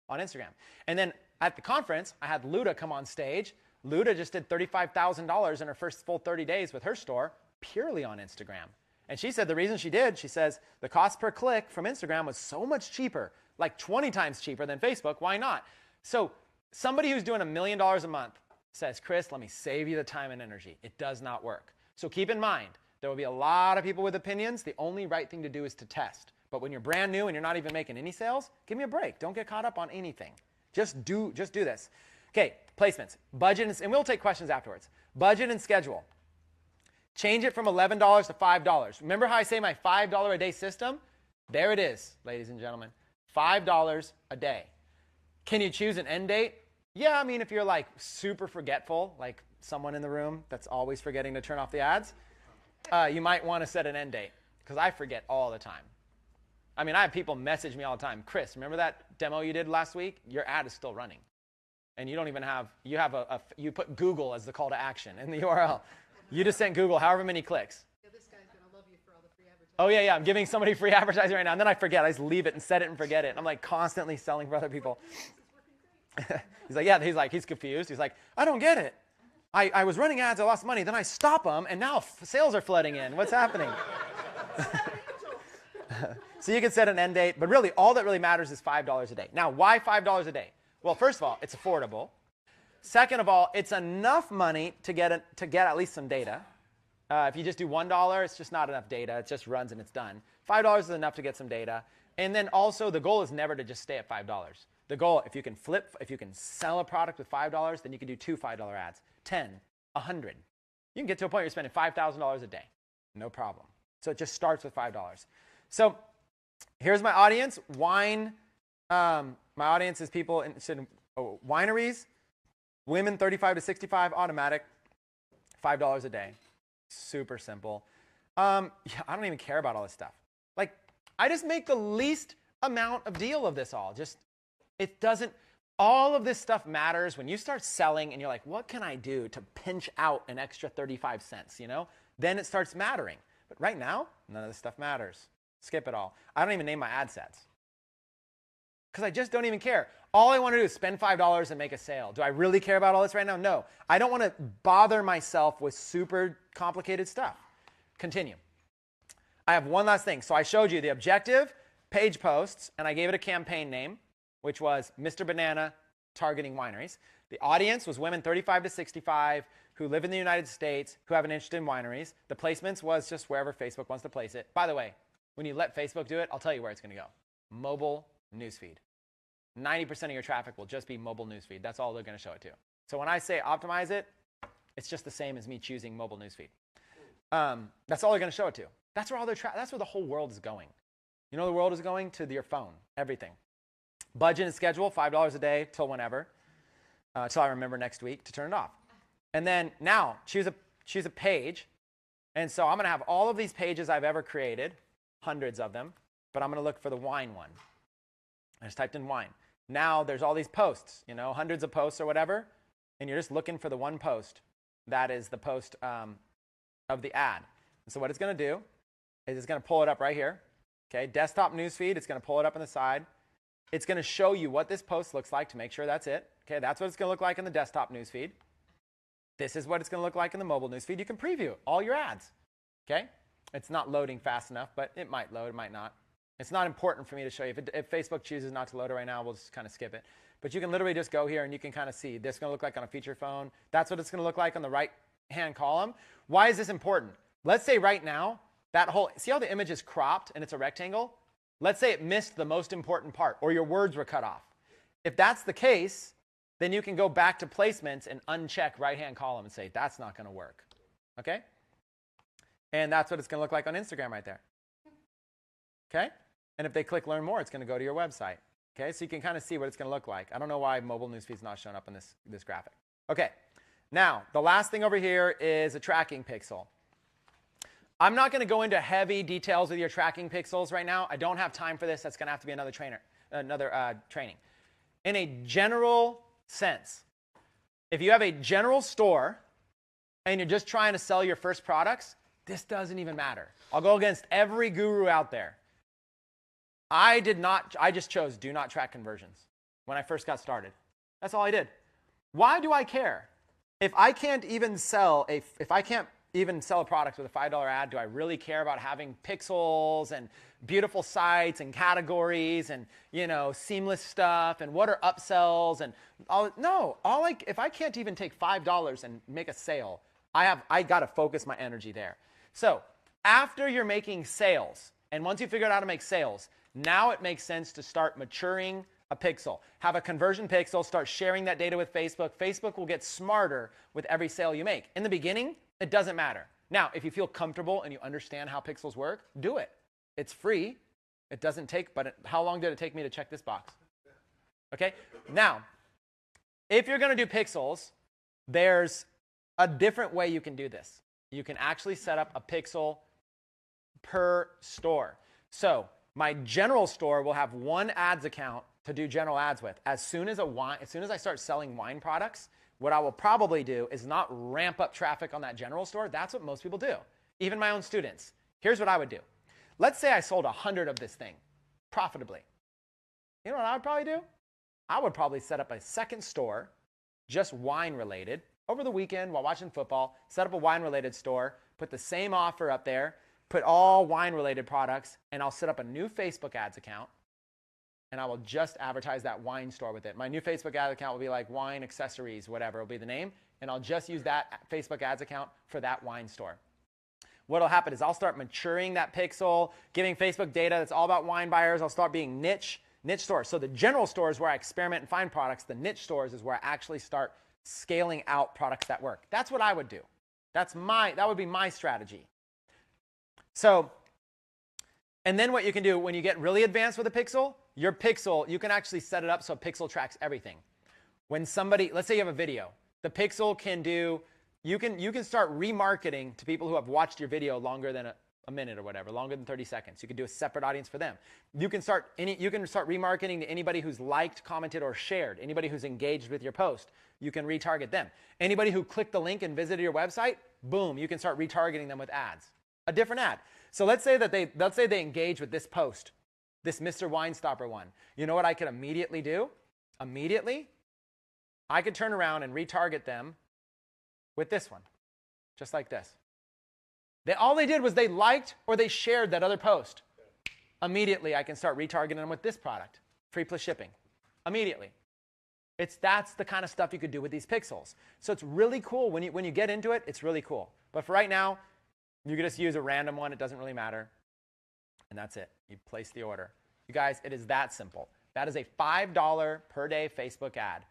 on Instagram. And then at the conference, I had Luda come on stage. Luda just did $35,000 in her first full 30 days with her store purely on Instagram. And she said the reason she did, she says, the cost per click from Instagram was so much cheaper, like 20 times cheaper than Facebook. Why not? So somebody who's doing $1 million a month says, Chris, let me save you the time and energy. It does not work. So keep in mind, there will be a lot of people with opinions. The only right thing to do is to test. But when you're brand new and you're not even making any sales, give me a break. Don't get caught up on anything. Just do this. Okay, placements, budget, and we'll take questions afterwards. Budget and schedule. Change it from $11 to $5. Remember how I say my $5 a day system? There it is, ladies and gentlemen. $5 a day. Can you choose an end date? Yeah, I mean, if you're like super forgetful, like someone in the room that's always forgetting to turn off the ads, you might want to set an end date because I forget all the time. I mean, I have people message me all the time. Chris, remember that demo you did last week? Your ad is still running. And you don't even have, you put Google as the call to action in the URL. You just sent Google however many clicks. Yeah, this guy's going to love you for all the free advertising. Oh, yeah, I'm giving somebody free advertising right now. And then I forget. I just leave it and set it and forget it. I'm like constantly selling for other people. He's like, yeah, he's confused. He's like, I don't get it. I was running ads, I lost money, then I stop them, and now sales are flooding in. What's happening? So you can set an end date, but really all that really matters is $5 a day. Now, why $5 a day? Well, first of all, it's affordable. Second of all, it's enough money to get at least some data. If you just do $1, it's just not enough data. It just runs and it's done. $5 is enough to get some data. And then also the goal is never to just stay at $5. The goal, if you can sell a product with $5, then you can do 2 $5 ads, 10, 100. You can get to a point where you're spending $5,000 a day. No problem. So it just starts with $5. So here's my audience. Wine. My audience is people interested in wineries, women 35 to 65, automatic, $5 a day. Super simple. Yeah, I don't even care about all this stuff. Like, I just make the least amount of deal of this all. It doesn't, all of this stuff matters when you start selling and you're like, what can I do to pinch out an extra 35 cents, Then it starts mattering. But right now, none of this stuff matters. Skip it all. I don't even name my ad sets. Because I just don't even care. All I want to do is spend $5 and make a sale. Do I really care about all this right now? No. I don't want to bother myself with super complicated stuff. Continue. I have one last thing. So I showed you the objective, page posts, and I gave it a campaign name, which was Mr. Banana targeting wineries. The audience was women 35 to 65 who live in the United States, who have an interest in wineries. The placements was just wherever Facebook wants to place it. By the way, when you let Facebook do it, I'll tell you where it's going to go. Mobile newsfeed. 90% of your traffic will just be mobile newsfeed. That's all they're going to show it to. So when I say optimize it, it's just the same as me choosing mobile newsfeed. That's all they're going to show it to. That's where that's where the whole world is going. You know, the world is going to your phone, everything. Budget and schedule, $5 a day till whenever, till I remember next week to turn it off. And then now choose a page. And so I'm going to have all of these pages I've ever created, hundreds of them, but I'm going to look for the wine one. I just typed in wine. Now there's all these posts, hundreds of posts or whatever, and you're just looking for the one post that is the post of the ad. And so what it's going to do is it's going to pull it up right here. Okay, desktop newsfeed, it's going to pull it up on the side. It's going to show you what this post looks like to make sure that's it. Okay, that's what it's going to look like in the desktop newsfeed. This is what it's going to look like in the mobile newsfeed. You can preview all your ads. Okay, it's not loading fast enough, but it might load, it might not. It's not important for me to show you. If Facebook chooses not to load it right now, we'll just kind of skip it. But you can literally just go here and you can kind of see this is going to look like on a feature phone. That's what it's going to look like on the right-hand column. Why is this important? Let's say right now, see how the image is cropped and it's a rectangle? Let's say it missed the most important part or your words were cut off. If that's the case, then you can go back to placements and uncheck right-hand column and say, that's not going to work. Okay? And that's what it's going to look like on Instagram right there. Okay? And if they click learn more, it's going to go to your website. Okay? So you can kind of see what it's going to look like. I don't know why mobile newsfeed's not showing up in this graphic. Okay. Now, the last thing over here is a tracking pixel. I'm not going to go into heavy details with your tracking pixels right now. I don't have time for this. That's going to have to be another training. In a general sense, if you have a general store and you're just trying to sell your first products, this doesn't even matter. I'll go against every guru out there. I just chose do not track conversions when I first got started. That's all I did. Why do I care? If I can't even sell a product with a $5 ad, do I really care about having pixels and beautiful sites and categories and, seamless stuff and what are upsells and all? No, if I can't even take $5 and make a sale, I got to focus my energy there. So after you're making sales, and once you figure out how to make sales, now it makes sense to start maturing a pixel. Have a conversion pixel, start sharing that data with Facebook. Facebook will get smarter with every sale you make. In the beginning, it doesn't matter. Now, if you feel comfortable and you understand how pixels work, do it. It's free. It doesn't take, but how long did it take me to check this box? Okay, now, if you're going to do pixels, there's a different way you can do this. You can actually set up a pixel per store. So My general store will have one ads account to do general ads with. As soon as I start selling wine products, what I will probably do is not ramp up traffic on that general store. That's what most people do, even my own students. Here's what I would do. Let's say I sold 100 of this thing profitably. You know what I would probably do? I would probably set up a second store, just wine related, over the weekend while watching football, set up a wine related store, put the same offer up there, put all wine related products, and I'll set up a new Facebook ads account, and I will just advertise that wine store with it. My new Facebook ad account will be like wine accessories, whatever will be the name, and I'll just use that Facebook ads account for that wine store. What'll happen is I'll start maturing that pixel, giving Facebook data that's all about wine buyers. I'll start being niche stores. So the general store is where I experiment and find products. The niche stores is where I actually start scaling out products that work. That's what I would do. That would be my strategy. So, and then what you can do when you get really advanced with a pixel, your pixel, you can actually set it up so pixel tracks everything. When somebody, let's say you have a video, the pixel can do, you can start remarketing to people who have watched your video longer than a minute or whatever, longer than 30 seconds. You can do a separate audience for them. You can start remarketing to anybody who's liked, commented, or shared, anybody who's engaged with your post. You can retarget them. Anybody who clicked the link and visited your website, boom, you can start retargeting them with ads. A different ad. So let's say they engage with this post, this Mr. Wine Stopper one. You know what I could immediately do? Immediately, I could turn around and retarget them with this one, just like this. All they did was they liked or they shared that other post. Immediately, I can start retargeting them with this product, free plus shipping. Immediately. That's the kind of stuff you could do with these pixels. So it's really cool. When you get into it, it's really cool. But for right now, you can just use a random one. It doesn't really matter. And that's it. You place the order. You guys, it is that simple. That is a $5 per day Facebook ad.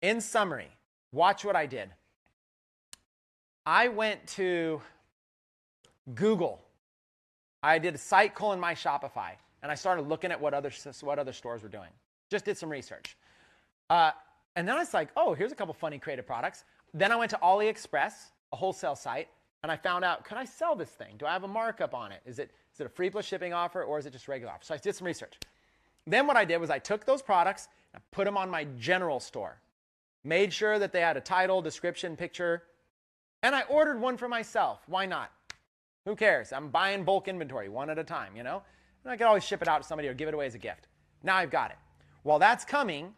In summary, watch what I did. I went to Google. I did a site colon my Shopify, and I started looking at what other stores were doing. Just did some research. And then I was like, oh, here's a couple funny creative products. Then I went to AliExpress, a wholesale site, and I found out, could I sell this thing? Do I have a markup on it? Is it a free plus shipping offer, or is it just regular offer? So I did some research. Then what I did was I took those products and put them on my general store. Made sure that they had a title, description, picture, and I ordered one for myself. Why not? Who cares? I'm buying bulk inventory, one at a time, you know? And I can always ship it out to somebody or give it away as a gift. Now I've got it. While that's coming,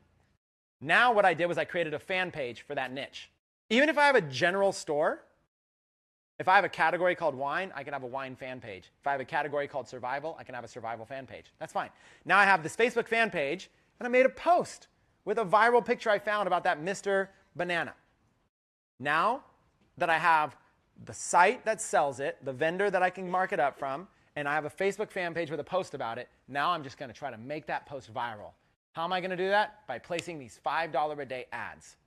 now what I did was I created a fan page for that niche. Even if I have a general store, if I have a category called wine, I can have a wine fan page. If I have a category called survival, I can have a survival fan page. That's fine. Now I have this Facebook fan page, and I made a post with a viral picture I found about that Mr. Banana. Now that I have the site that sells it, the vendor that I can mark it up from, and I have a Facebook fan page with a post about it, now I'm just going to try to make that post viral. How am I going to do that? By placing these $5 a day ads.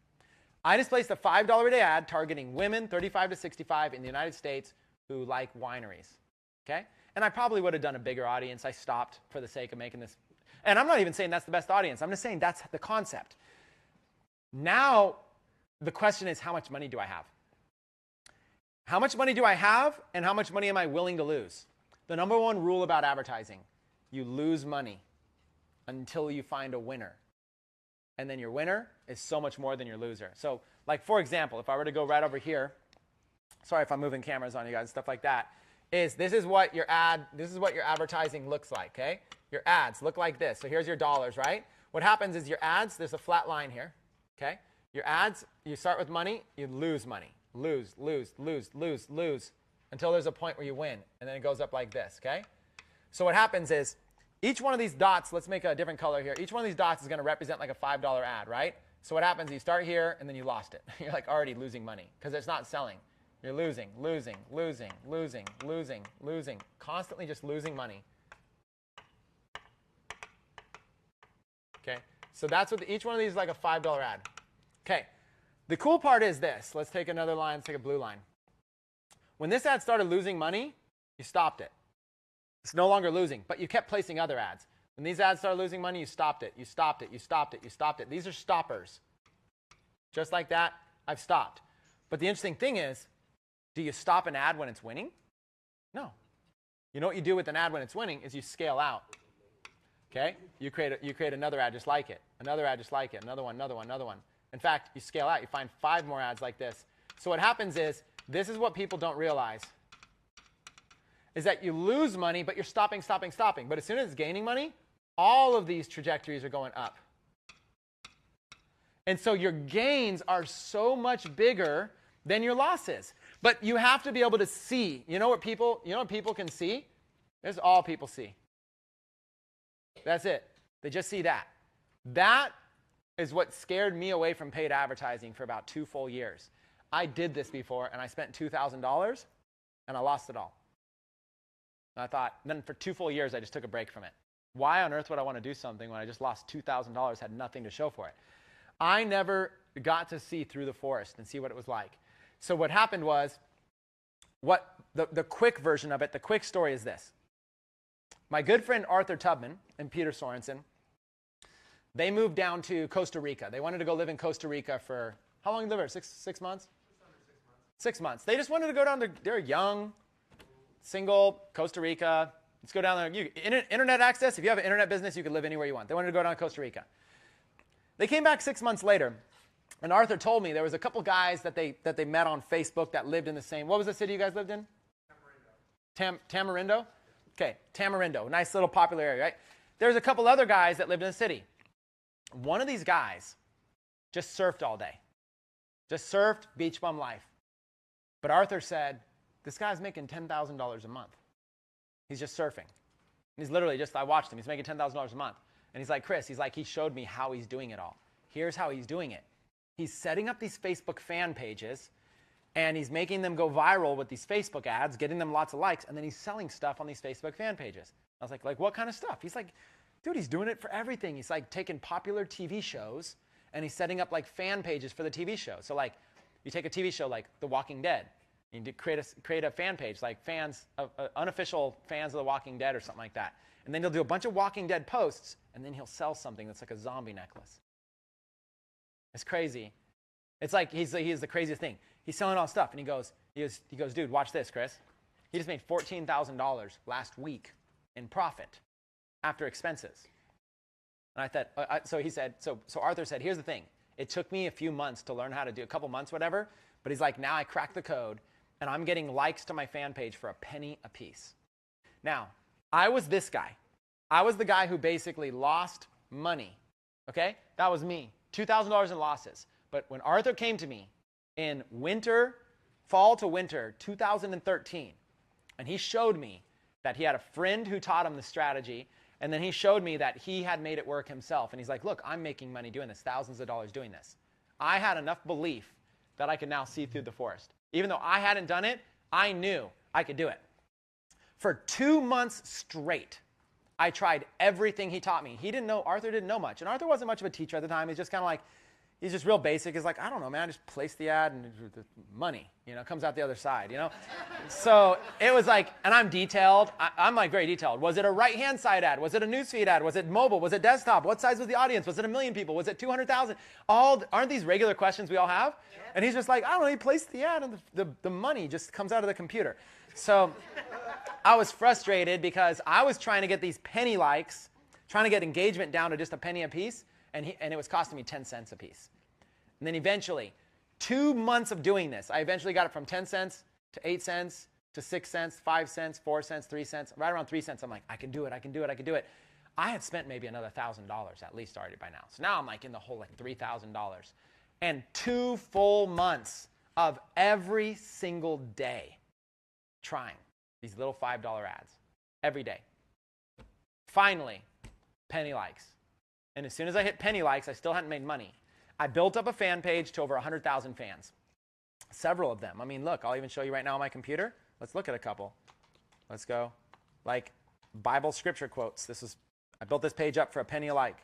I just placed a $5 a day ad targeting women 35 to 65 in the United States who like wineries. Okay? And I probably would have done a bigger audience. I stopped for the sake of making this. And I'm not even saying that's the best audience. I'm just saying that's the concept. Now, the question is, how much money do I have? How much money do I have, and how much money am I willing to lose? The number one rule about advertising, you lose money until you find a winner. And then your winner is so much more than your loser. So, like, for example, if I were to go right over here, sorry if I'm moving cameras on you guys, stuff like that, this is what your advertising looks like, okay? Your ads look like this. So here's your dollars, right? What happens is your ads, there's a flat line here, okay? Your ads, you start with money, you lose money. Lose, until there's a point where you win. And then it goes up like this, okay? So what happens is, each one of these dots, let's make a different color here. Each one of these dots is going to represent like a $5 ad, right? So what happens, you start here, and then you lost it. You're like already losing money because it's not selling. You're losing, constantly just losing money. Okay, so that's what each one of these is like a $5 ad. Okay, the cool part is this. Let's take another line. Let's take a blue line. When this ad started losing money, you stopped it. It's no longer losing, but you kept placing other ads. When these ads started losing money, you stopped it. You stopped it. You stopped it. You stopped it. These are stoppers. Just like that, I've stopped. But the interesting thing is, do you stop an ad when it's winning? No. You know what you do with an ad when it's winning is you scale out. Okay? You create another ad just like it, another ad just like it, another one, another one, another one. In fact, you scale out. You find 5 more ads like this. So what happens is, this is what people don't realize, is that you lose money, but you're stopping. But as soon as it's gaining money, all of these trajectories are going up. And so your gains are so much bigger than your losses. But you have to be able to see. You know what people can see? This is all people see. That's it. They just see that. That is what scared me away from paid advertising for about 2 full years. I did this before, and I spent $2,000, and I lost it all. And I thought, then for 2 full years, I just took a break from it. Why on earth would I want to do something when I just lost $2,000, had nothing to show for it? I never got to see through the forest and see what it was like. So what happened was, the quick version of it, the quick story is this. My good friend Arthur Tubman and Peter Sorensen, they moved down to Costa Rica. They wanted to go live in Costa Rica for, how long did they live there? 6 months? 6 months. They just wanted to go down there. They're young, single, Costa Rica. Let's go down there. Internet access, if you have an internet business, you can live anywhere you want. They wanted to go down to Costa Rica. They came back 6 months later, and Arthur told me there was a couple guys that they met on Facebook that lived in the same, what was the city you guys lived in? Tamarindo? Okay, Tamarindo, nice little popular area, right? There's a couple other guys that lived in the city. One of these guys just surfed all day. Just surfed, beach bum life. But Arthur said, this guy's making $10,000 a month. He's just surfing. And he's literally just, I watched him, he's making $10,000 a month. And he's like, Chris, he showed me how he's doing it all. Here's how he's doing it. He's setting up these Facebook fan pages, and he's making them go viral with these Facebook ads, getting them lots of likes, and then he's selling stuff on these Facebook fan pages. I was like what kind of stuff? He's like, dude, he's doing it for everything. He's like taking popular TV shows, and he's setting up like fan pages for the TV show. So like, you take a TV show like The Walking Dead, you need to create a fan page, like fans, unofficial fans of The Walking Dead or something like that. And then he'll do a bunch of Walking Dead posts, and then he'll sell something that's like a zombie necklace. It's crazy. It's like he's the craziest thing. He's selling all stuff, and he goes, dude, watch this, Chris. He just made $14,000 last week in profit after expenses. And I thought, so Arthur said, here's the thing. It took me a few months to learn how to do, a couple months, whatever. But he's like, now I cracked the code, and I'm getting likes to my fan page for a penny a piece. Now, I was this guy. I was the guy who basically lost money. Okay? That was me. $2,000 in losses. But when Arthur came to me in fall to winter 2013, and he showed me that he had a friend who taught him the strategy, and then he showed me that he had made it work himself. And he's like, look, I'm making money doing this, thousands of dollars doing this. I had enough belief that I could now see through the forest. Even though I hadn't done it, I knew I could do it. For 2 months straight, I tried everything he taught me. Arthur didn't know much. And Arthur wasn't much of a teacher at the time. He's just kind of like, he's just real basic. He's like, I don't know, man. I just place the ad and the money, comes out the other side, So it was like, and I'm detailed. I'm like very detailed. Was it a right-hand side ad? Was it a newsfeed ad? Was it mobile? Was it desktop? What size was the audience? Was it 1 million people? Was it 200,000? Aren't these regular questions we all have? Yeah. And he's just like, I don't know. He placed the ad and the money just comes out of the computer. So I was frustrated because I was trying to get these penny likes, trying to get engagement down to just a penny a piece, and it was costing me 10 cents a piece. And then eventually, 2 months of doing this, I eventually got it from 10 cents to 8 cents to 6 cents, 5 cents, 4 cents, 3 cents. Right around 3 cents, I'm like, I can do it. I had spent maybe another $1,000 at least already by now. So now I'm like in the hole, like $3,000. And 2 full months of every single day trying these little $5 ads every day. Finally, penny likes. And as soon as I hit penny likes, I still hadn't made money. I built up a fan page to over 100,000 fans. Several of them. I mean, look, I'll even show you right now on my computer. Let's look at a couple. Let's go. Like Bible scripture quotes. I built this page up for a penny a like.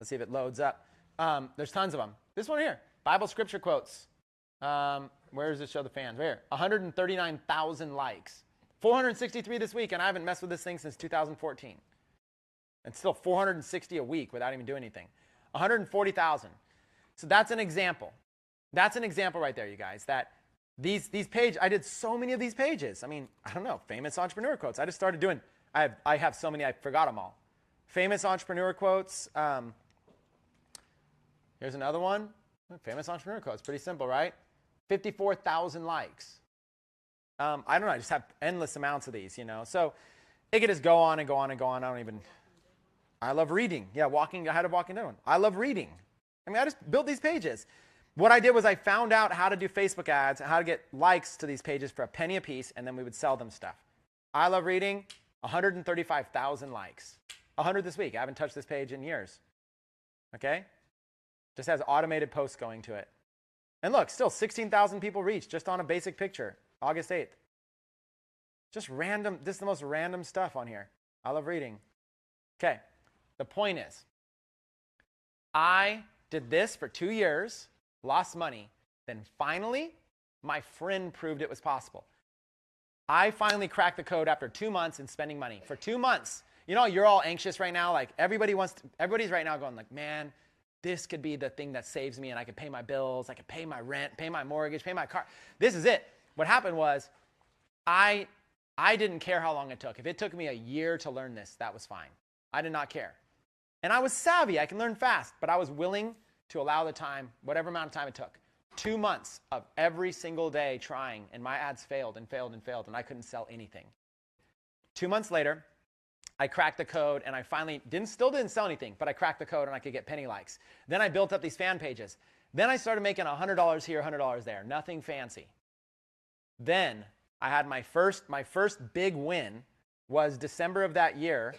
Let's see if it loads up. There's tons of them. This one here, Bible scripture quotes. Where does it show the fans? Right here. 139,000 likes. 463 this week, and I haven't messed with this thing since 2014. And still 460 a week without even doing anything. 140,000. So that's an example. That's an example right there, you guys, that These pages, I did so many of these pages. I mean, I don't know, famous entrepreneur quotes. I just started doing, I have so many, I forgot them all. Famous entrepreneur quotes. Here's another one. Famous entrepreneur quotes. Pretty simple, right? 54,000 likes. I don't know. I just have endless amounts of these, you know. So it could just go on and go on and go on. I love reading. Yeah, I had a walking dead one. I love reading. I mean, I just built these pages. What I did was I found out how to do Facebook ads, how to get likes to these pages for a penny a piece, and then we would sell them stuff. I love reading. 135,000 likes. 100 this week. I haven't touched this page in years. Okay? Just has automated posts going to it. And look, still 16,000 people reached just on a basic picture, August 8th. Just random, this is the most random stuff on here. I love reading. Okay, the point is, I did this for 2 years, lost money, then finally, my friend proved it was possible. I finally cracked the code after 2 months in spending money. For 2 months, you know, you're all anxious right now, like everybody's right now going like, man, this could be the thing that saves me and I could pay my bills, I could pay my rent, pay my mortgage, pay my car. This is it. What happened was I didn't care how long it took. If it took me a year to learn this, that was fine. I did not care. And I was savvy. I can learn fast, but I was willing to allow the time, whatever amount of time it took. 2 months of every single day trying, and my ads failed and failed and failed, and I couldn't sell anything. 2 months later, I cracked the code, and I finally still didn't sell anything, but I cracked the code, and I could get penny likes. Then I built up these fan pages. Then I started making $100 here, $100 there. Nothing fancy. Then I had my first big win was December of that year,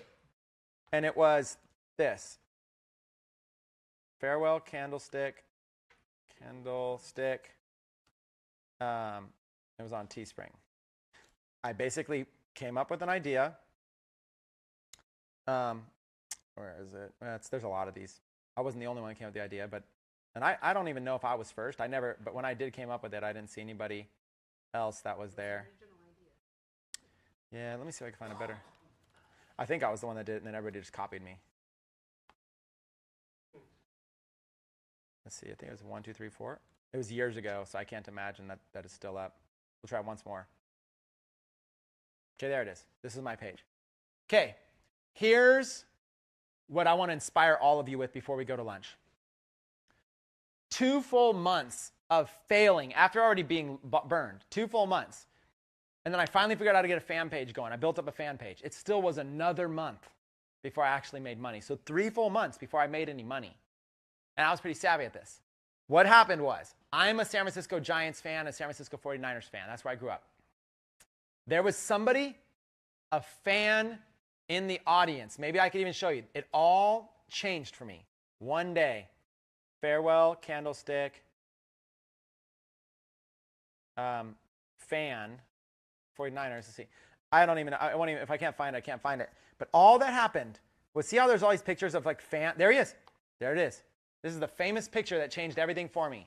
and it was this. Farewell candlestick. It was on Teespring. I basically came up with an idea. Where is it? There's a lot of these. I wasn't the only one who came up with the idea, and I don't even know if I was first. But when I did came up with it, I didn't see anybody else that was there. Yeah, let me see if I can find a better. I think I was the one that did it, and then everybody just copied me. Let's see, I think it was 1, 2, 3, 4. It was years ago, so I can't imagine that is still up. We'll try once more. Okay, there it is. This is my page. Okay, here's what I want to inspire all of you with before we go to lunch. 2 full months of failing after already being burned. 2 full months. And then I finally figured out how to get a fan page going. I built up a fan page. It still was another month before I actually made money. So 3 full months before I made any money. And I was pretty savvy at this. What happened was, I'm a San Francisco Giants fan, a San Francisco 49ers fan. That's where I grew up. There was somebody, a fan in the audience. Maybe I could even show you. It all changed for me. One day, farewell, candlestick, fan, 49ers. Let's see. I won't even, if I can't find it, I can't find it. But all that happened was, see how there's all these pictures of like fan? There he is. There it is. This is the famous picture that changed everything for me.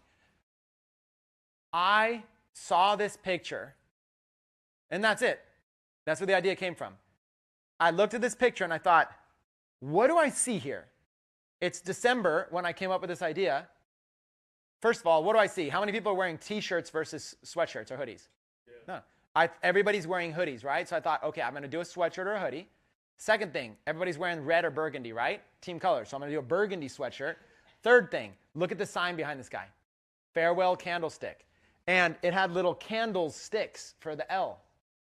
I saw this picture, and that's it. That's where the idea came from. I looked at this picture and I thought, what do I see here? It's December when I came up with this idea. First of all, what do I see? How many people are wearing t-shirts versus sweatshirts or hoodies? Yeah. No. Everybody's wearing hoodies, right? So I thought, okay, I'm going to do a sweatshirt or a hoodie. Second thing, everybody's wearing red or burgundy, right? Team colors. So I'm going to do a burgundy sweatshirt. Third thing, look at the sign behind this guy. Farewell candlestick. And it had little candles sticks for the L.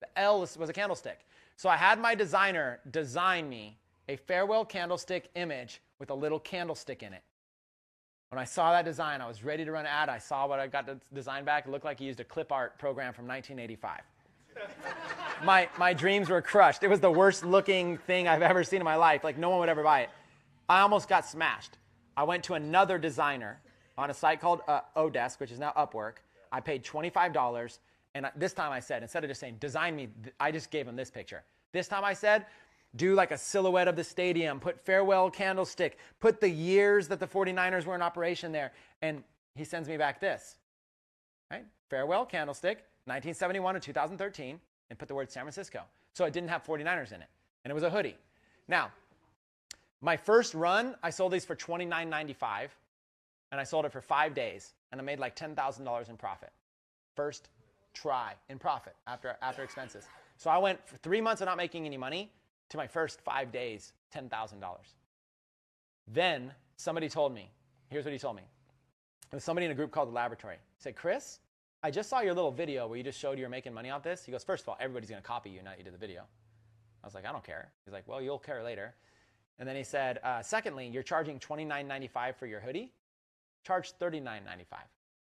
The L was a candlestick. So I had my designer design me a farewell candlestick image with a little candlestick in it. When I saw that design, I was ready to run an ad. I saw what I got the design back. It looked like he used a clip art program from 1985. My dreams were crushed. It was the worst looking thing I've ever seen in my life. Like, no one would ever buy it. I almost got smashed. I went to another designer on a site called Odesk, which is now Upwork. I paid $25, and this time I said, instead of just saying, design me, I just gave him this picture. This time I said, do like a silhouette of the stadium, put farewell candlestick, put the years that the 49ers were in operation there, and he sends me back this, right? Farewell candlestick, 1971 to 2013, and put the word San Francisco. So it didn't have 49ers in it, and it was a hoodie. Now, my first run, I sold these for $29.95, and I sold it for 5 days, and I made like $10,000 in profit. First try in profit after expenses. So I went for 3 months of not making any money to my first 5 days, $10,000. Then somebody told me, here's what he told me. It was somebody in a group called The Laboratory. He said, Chris, I just saw your little video where you just showed you were making money off this. He goes, first of all, everybody's going to copy you now that you did the video. I was like, I don't care. He's like, well, you'll care later. And then he said, secondly, you're charging $29.95 for your hoodie. Charge $39.95.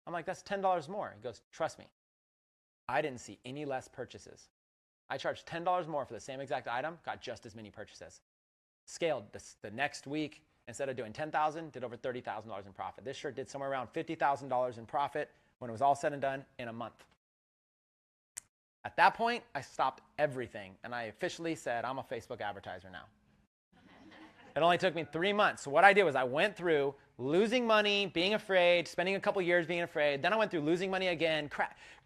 I'm like, that's $10 more. He goes, trust me, I didn't see any less purchases. I charged $10 more for the same exact item, got just as many purchases. Scaled the next week, instead of doing $10,000, did over $30,000 in profit. This shirt did somewhere around $50,000 in profit when it was all said and done in a month. At that point, I stopped everything, and I officially said, I'm a Facebook advertiser now. It only took me 3 months. So what I did was I went through losing money, being afraid, spending a couple years being afraid. Then I went through losing money again,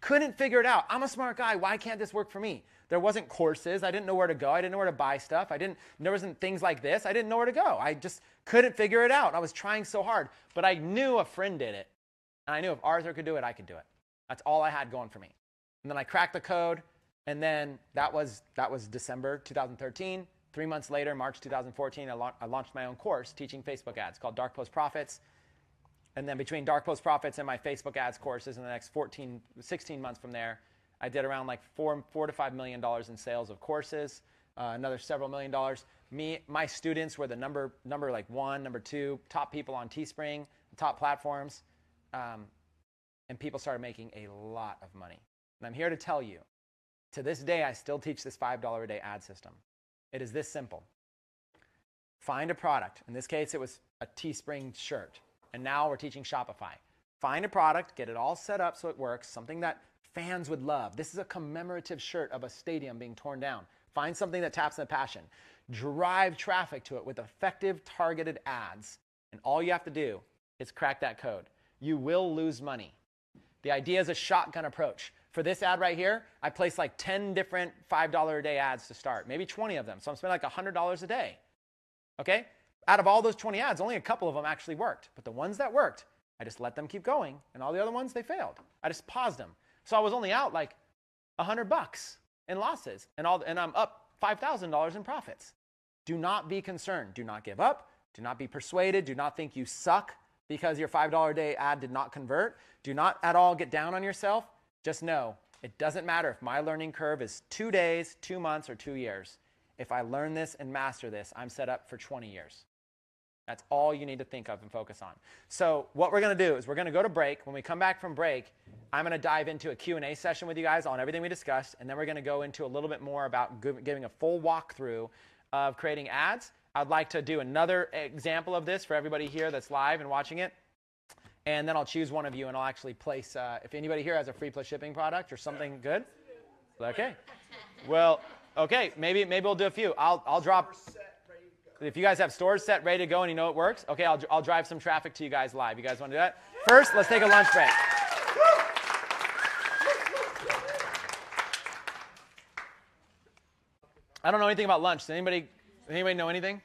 couldn't figure it out. I'm a smart guy. Why can't this work for me? There wasn't courses. I didn't know where to go. I didn't know where to buy stuff. There wasn't things like this. I didn't know where to go. I just couldn't figure it out. I was trying so hard. But I knew a friend did it. And I knew if Arthur could do it, I could do it. That's all I had going for me. And then I cracked the code. And then that was December 2013. 3 months later, March 2014, I launched my own course teaching Facebook ads called Dark Post Profits. And then between Dark Post Profits and my Facebook ads courses in the next 16 months from there, I did around like $4 to $5 million in sales of courses, another several $1 million. My students were the number like 1, number 2, top people on Teespring, top platforms, and people started making a lot of money. And I'm here to tell you, to this day, I still teach this $5 a day ad system. It is this simple. Find a product. In this case, it was a Teespring shirt. And now we're teaching Shopify. Find a product, get it all set up so it works, something that fans would love. This is a commemorative shirt of a stadium being torn down. Find something that taps into passion. Drive traffic to it with effective targeted ads. And all you have to do is crack that code. You will lose money. The idea is a shotgun approach. For this ad right here, I placed like 10 different $5 a day ads to start, maybe 20 of them. So I'm spending like $100 a day. Okay? Out of all those 20 ads, only a couple of them actually worked. But the ones that worked, I just let them keep going. And all the other ones, they failed. I just paused them. So I was only out like $100 in losses. And I'm up $5,000 in profits. Do not be concerned. Do not give up. Do not be persuaded. Do not think you suck because your $5 a day ad did not convert. Do not at all get down on yourself. Just know, it doesn't matter if my learning curve is 2 days, 2 months, or 2 years. If I learn this and master this, I'm set up for 20 years. That's all you need to think of and focus on. So what we're going to do is we're going to go to break. When we come back from break, I'm going to dive into a Q&A session with you guys on everything we discussed, and then we're going to go into a little bit more about giving a full walkthrough of creating ads. I'd like to do another example of this for everybody here that's live and watching it. And then I'll choose one of you, and I'll actually place, if anybody here has a free plus shipping product or something good. Okay. Well, okay, maybe we'll do a few. I'll drop. If you guys have stores set, ready to go, and you know it works, okay, I'll drive some traffic to you guys live. You guys want to do that? First, let's take a lunch break. I don't know anything about lunch. Does anybody know anything?